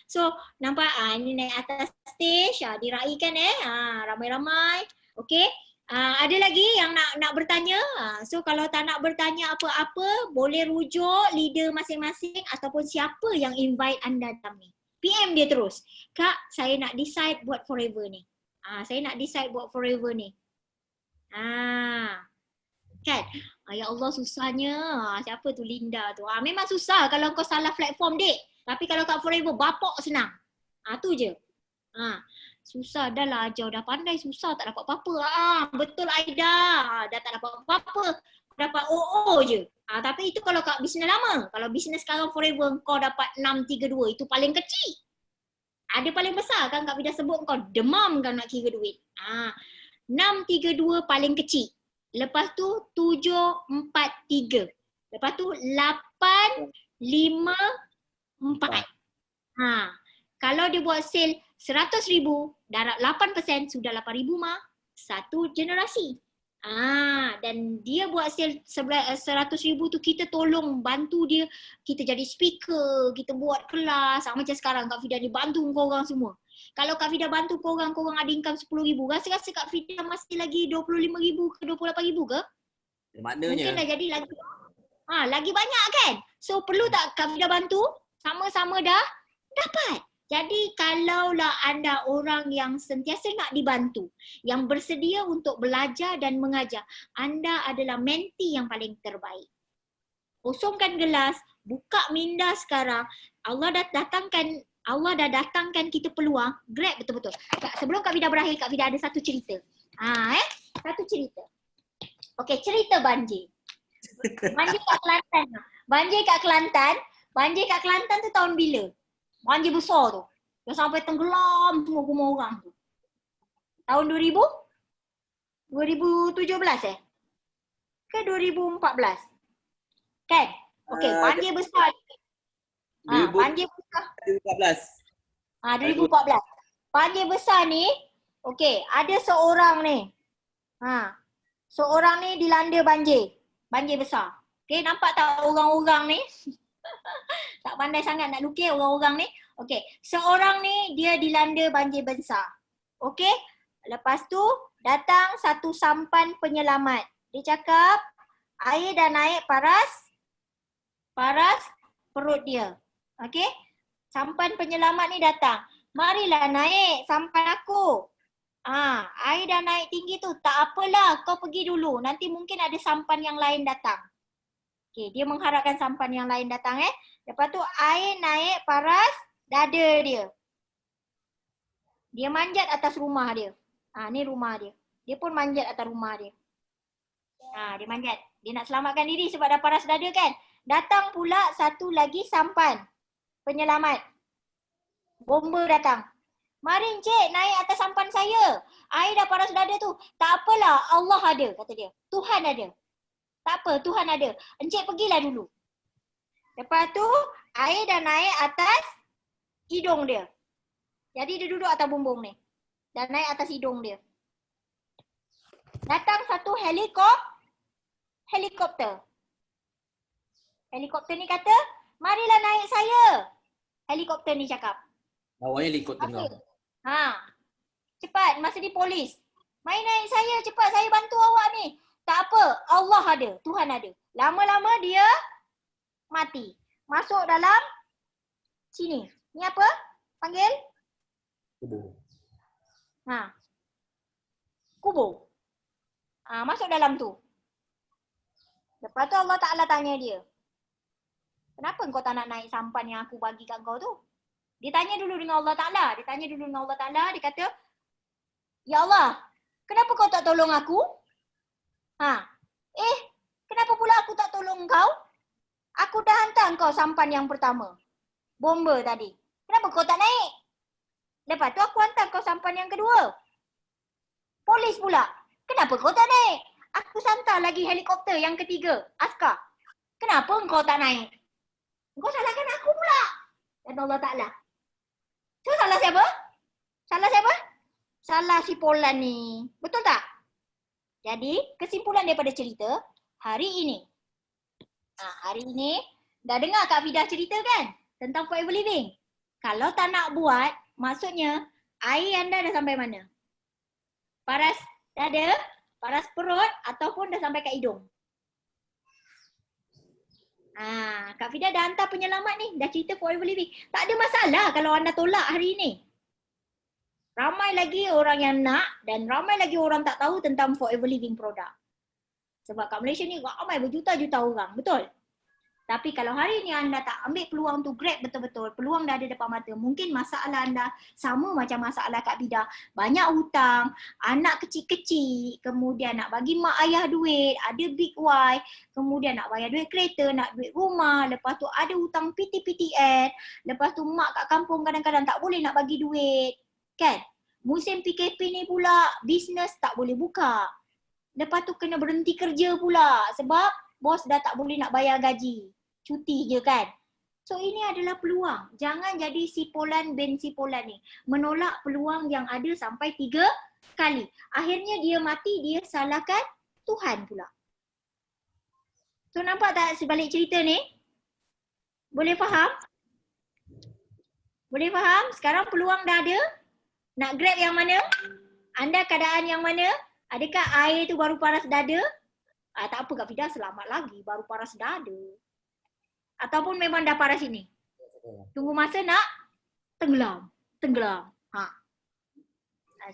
So nampak ini naik atas stage, diraikan ramai-ramai. Okey. Ada lagi yang nak bertanya? So kalau tak nak bertanya apa-apa, boleh rujuk leader masing-masing ataupun siapa yang invite anda dalam ni. PM dia terus. Kak, saya nak decide buat Forever ni. Saya nak decide buat Forever ni. Kan? Ya Allah susahnya. Siapa tu Linda tu? Memang susah kalau kau salah platform dek. Tapi kalau kat Forever, bapak senang. Tu je. Susah dah lah ajar, dah pandai susah tak dapat apa-apa. Betul Aida, dah tak dapat apa-apa. Dapat OO je. Tapi itu kalau kat bisnes lama. Kalau bisnes sekarang Forever kau dapat 632, itu paling kecil. Ada paling besar kan Kak Fida sebut kau demam kan nak kira duit. 632 paling kecil. Lepas tu 743. Lepas tu 854. Kalau dia buat sale 100,000, darab 8% sudah 8,000 mah. Satu generasi. Dan dia buat sale 100,000 tu, kita tolong bantu dia, kita jadi speaker, kita buat kelas. Macam sekarang Kak Fida ni bantu korang semua. Kalau Kak Fida bantu korang ada income 10,000, rasa-rasa Kak Fida masih lagi 25,000 ke 28,000 ke? Maknanya. Mungkin dah jadi lagi lagi banyak kan? So perlu tak Kak Fida bantu? Sama-sama dah dapat. Jadi kalaulah anda orang yang sentiasa nak dibantu, yang bersedia untuk belajar dan mengajar, anda adalah menti yang paling terbaik. Kosongkan gelas, buka minda sekarang. Allah dah datangkan kita peluang, grab betul-betul. Sebelum Kak Fida berakhir, Kak Fida ada satu cerita. Satu cerita. Okey, cerita banjir. Banjir kat Kelantan tu tahun bila? Banjir besar tu. Yang sampai tenggelam semua rumah orang tu. Tahun 2017 ke 2014? Kan? Okey, banjir besar. Banjir besar. 2014. Banjir besar ni, okey, ada seorang ni. Seorang ni dilanda banjir. Banjir besar. Okey, nampak tak orang-orang ni? Tak pandai sangat nak lukis orang-orang ni. Okey, seorang ni dia dilanda banjir besar. Okey, lepas tu datang satu sampan penyelamat. Dia cakap air dah naik paras perut dia. Okey, sampan penyelamat ni datang. Marilah naik sampan aku. Air dah naik tinggi tu. Tak apalah, kau pergi dulu. Nanti mungkin ada sampan yang lain datang. Okey, dia mengharapkan sampan yang lain datang Lepas tu air naik paras dada dia. Dia manjat atas rumah dia. Ni rumah dia. Dia pun manjat atas rumah dia. Dia manjat. Dia nak selamatkan diri sebab dah paras dada kan. Datang pula satu lagi sampan penyelamat. Bomba datang. Mari Encik naik atas sampan saya. Air dah paras dada tu. Tak apalah, Allah ada, kata dia. Tuhan ada. Tak apa, Tuhan ada. Encik pergilah dulu. Lepas tu air dah naik atas hidung dia. Jadi dia duduk atas bumbung ni. Dan naik atas hidung dia. Datang satu helikopter. Helikopter ni kata, marilah naik saya. Helikopter ni cakap. Awalnya helikopter kau. Cepat, masa ni polis. Mari naik saya, cepat saya bantu awak ni. Tak apa, Allah ada, Tuhan ada. Lama-lama dia mati. Masuk dalam sini. Ni apa? Panggil? Kubur. Kubur. Masuk dalam tu. Lepas tu Allah Ta'ala tanya dia. Kenapa kau tak nak naik sampan yang aku bagi kat kau tu? Dia tanya dulu dengan Allah Ta'ala. Dia kata, Ya Allah, kenapa kau tak tolong aku? Kenapa pula aku tak tolong kau? Aku dah hantar kau sampan yang pertama. Bomba tadi. Kenapa kau tak naik? Lepas tu aku hantar kau sampan yang kedua. Polis pula. Kenapa kau tak naik? Aku hantar lagi helikopter yang ketiga. Askar. Kenapa kau tak naik? Kau salahkan aku pula. Kata Allah Ta'ala. So salah siapa? Salah si Polan ni. Betul tak? Jadi kesimpulan daripada cerita hari ini. Hari ini dah dengar Kak Fida cerita kan? Tentang forever living. Kalau tak nak buat, maksudnya air anda dah sampai mana? Paras dada, paras perut ataupun dah sampai kat hidung. Kak Fida dah hantar penyelamat ni. Dah cerita forever living. Tak ada masalah kalau anda tolak hari ini. Ramai lagi orang yang nak dan ramai lagi orang tak tahu tentang forever living produk. Sebab kat Malaysia ni ramai berjuta-juta orang. Betul? Tapi kalau hari ni anda tak ambil peluang tu, grab betul-betul, peluang dah ada depan mata. Mungkin masalah anda sama macam masalah Kak Fida. Banyak hutang, anak kecil-kecil, kemudian nak bagi mak ayah duit, ada big Y, kemudian nak bayar duit kereta, nak duit rumah, lepas tu ada hutang PTPTN, lepas tu mak kat kampung kadang-kadang tak boleh nak bagi duit. Kan? Musim PKP ni pula, bisnes tak boleh buka. Lepas tu kena berhenti kerja pula sebab bos dah tak boleh nak bayar gaji. Cuti je kan. So ini adalah peluang. Jangan jadi si Polan bin si Polan ni. Menolak peluang yang ada sampai 3 kali. Akhirnya dia mati, dia salahkan Tuhan pula. So nampak tak sebalik cerita ni? Boleh faham? Boleh faham? Sekarang peluang dah ada. Nak grab yang mana? Anda keadaan yang mana? Adakah air tu baru paras dada? Tak apa Kak Fida, selamat lagi. Baru paras dada. Ataupun memang dah paras ini? Tunggu masa nak tenggelam. Tenggelam.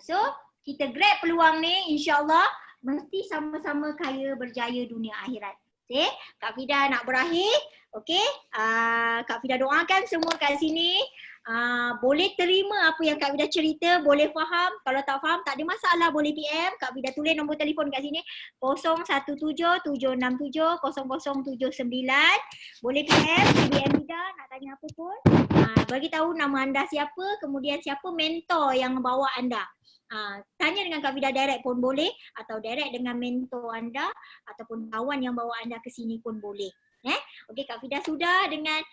So, kita grab peluang ni, insyaAllah mesti sama-sama kaya berjaya dunia akhirat. Okay? Kak Fida nak berakhir. Okay? Kak Fida doakan semua kat sini. Boleh terima apa yang Kak Fida cerita, boleh faham. Kalau tak faham, tak ada masalah, boleh PM. Kak Fida tulis nombor telefon kat sini 0177670079. Boleh PM Fida nak tanya apa pun. Bagi tahu nama anda siapa, kemudian siapa mentor yang bawa anda. Tanya dengan Kak Fida direct pun boleh, atau direct dengan mentor anda ataupun kawan yang bawa anda ke sini pun boleh. Okey, Kak Fida sudah dengan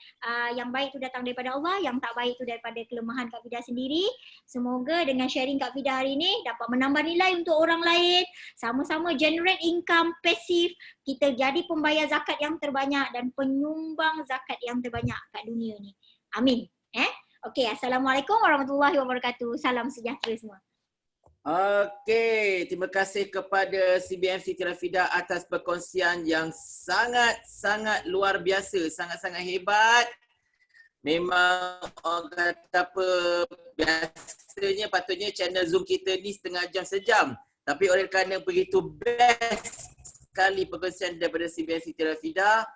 yang baik tu datang daripada Allah, yang tak baik tu daripada kelemahan Kak Fida sendiri. Semoga dengan sharing Kak Fida hari ini dapat menambah nilai untuk orang lain, sama-sama generate income pasif, kita jadi pembayar zakat yang terbanyak dan penyumbang zakat yang terbanyak kat dunia ni. Amin. Okey, Assalamualaikum warahmatullahi wabarakatuh. Salam sejahtera semua. Okey, terima kasih kepada CBM Siti Rafidah atas perkongsian yang sangat-sangat luar biasa, sangat-sangat hebat. Memang orang kata apa, biasanya patutnya channel Zoom kita ni setengah jam sejam. Tapi oleh kerana begitu best sekali perkongsian daripada CBM Siti Rafidah,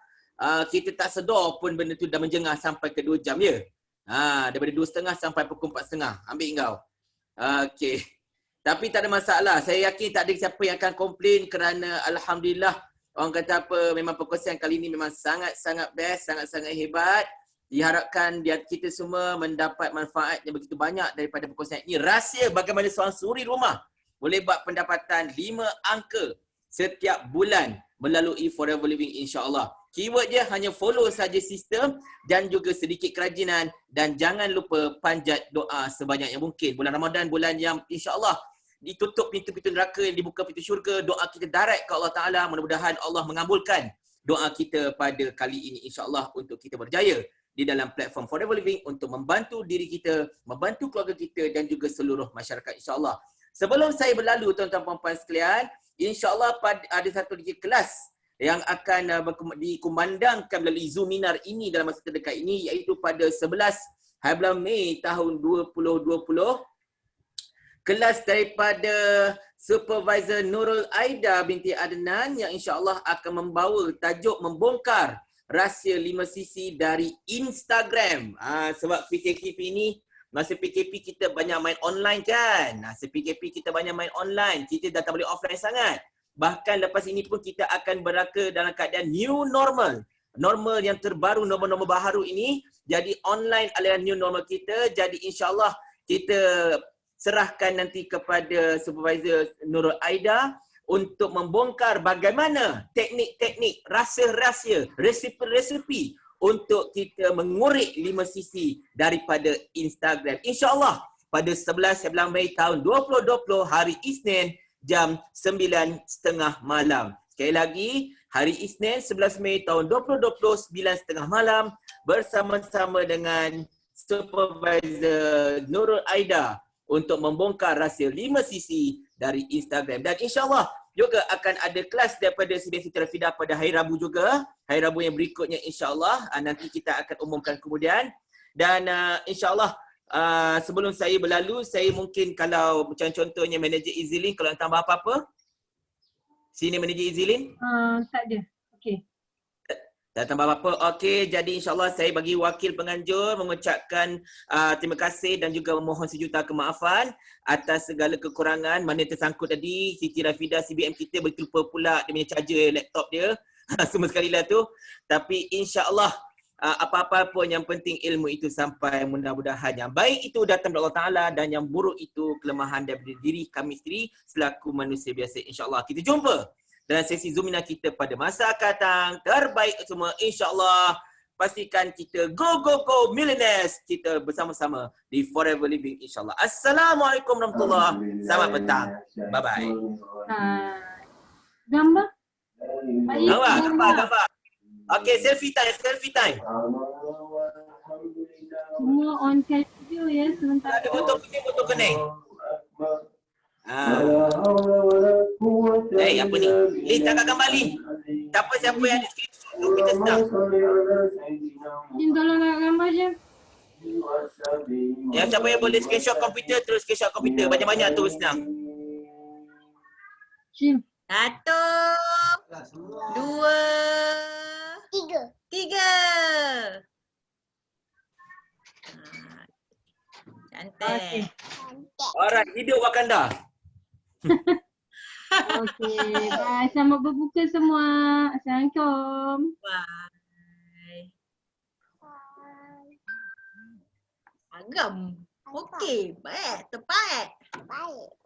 kita tak sedar pun benda tu dah menjengah sampai ke 2 jam ya. Daripada 2.30 sampai pukul 4.30. Ambil kau. Okey. Tapi tak ada masalah. Saya yakin tak ada siapa yang akan komplain kerana alhamdulillah orang kata apa, memang perkongsian kali ini memang sangat-sangat best, sangat-sangat hebat. Diharapkan kita semua mendapat manfaat yang begitu banyak daripada perkongsian ini. Rahsia bagaimana seorang suri rumah boleh buat pendapatan 5 angka setiap bulan melalui Forever Living insya-Allah. Keyword dia hanya follow saja sistem dan juga sedikit kerajinan, dan jangan lupa panjat doa sebanyak yang mungkin. Bulan Ramadan, bulan yang insya-Allah ditutup pintu-pintu neraka, yang dibuka pintu syurga. Doa kita direct ke Allah Ta'ala. Mudah-mudahan Allah mengabulkan doa kita pada kali ini insya-Allah untuk kita berjaya di dalam platform Forever Living untuk membantu diri kita, membantu keluarga kita dan juga seluruh masyarakat insya-Allah. Sebelum saya berlalu tuan-tuan puan-puan sekalian, insya-Allah ada satu lagi kelas yang akan dikumandangkan melalui Zoominar ini dalam masa terdekat ini, iaitu pada 11 hari bulan Mei tahun 2020. Kelas daripada Supervisor Nurul Aida binti Adnan yang insya-Allah akan membawa tajuk membongkar rahsia 5 sisi dari Instagram. Sebab PKP ini, masa PKP kita banyak main online kan. Masa PKP kita banyak main online, kita dah tak boleh offline sangat. Bahkan lepas ini pun kita akan berada dalam keadaan new normal. Normal yang terbaru, normal-normal baharu ini. Jadi online adalah new normal kita. Jadi insya-Allah kita serahkan nanti kepada Supervisor Nurul Aida untuk membongkar bagaimana teknik-teknik, rahsia-rahsia, resepi-resepi untuk kita mengorek 5 sisi daripada Instagram. InsyaAllah pada 11 bulan Mei tahun 2020 hari Isnin jam 9.30 malam. Sekali lagi, hari Isnin 11 Mei tahun 2020 9.30 malam bersama-sama dengan Supervisor Nurul Aida untuk membongkar rahsia 5 sisi dari Instagram. Dan insyaAllah juga akan ada kelas daripada CBM Siti Rafidah pada hari Rabu juga. Hari Rabu yang berikutnya insyaAllah. Nanti kita akan umumkan kemudian. Dan insyaAllah sebelum saya berlalu, saya mungkin kalau macam contohnya Manager Izilin, kalau nak tambah apa-apa? Sini Manager Izilin? Tak ada. Okey. Tak tambah apa-apa. Okey, jadi insyaAllah saya bagi wakil penganjur mengucapkan terima kasih dan juga memohon sejuta kemaafan atas segala kekurangan mana tersangkut tadi. Siti Rafidah CBM kita berterlupa pula dia punya charger laptop dia. Semua sekali lah tu. Tapi insyaAllah apa-apa pun yang penting ilmu itu sampai mudah-mudahan yang baik itu datang dari Allah Ta'ala dan yang buruk itu kelemahan daripada diri kami sendiri selaku manusia biasa. InsyaAllah kita jumpa dalam sesi Zoominar kita pada masa akan datang. Terbaik semua insyaAllah. Pastikan kita go millionaires kita bersama-sama di Forever Living insyaAllah. Assalamualaikum warahmatullahi wabarakatuh. Selamat petang. Bye-bye. Gambar. Baik, Gambar. Okay, selfie time. Semua on cam video ya sebentar. Ada botol kuning. Apa ni? Tangkap gambar Li. Siapa yang ada screenshot tu kita senang. Jin tolong nak gambar je. Yang siapa yang boleh screenshot komputer, terus screenshot komputer. Banyak-banyak tu senang. Jin. 1, 2, 3. Cantik. Alright, hidup Wakanda. Okey, bye. Selamat berbuka semua. Assalamualaikum. Bye. Agam. Okey, baik, tepat. Baik.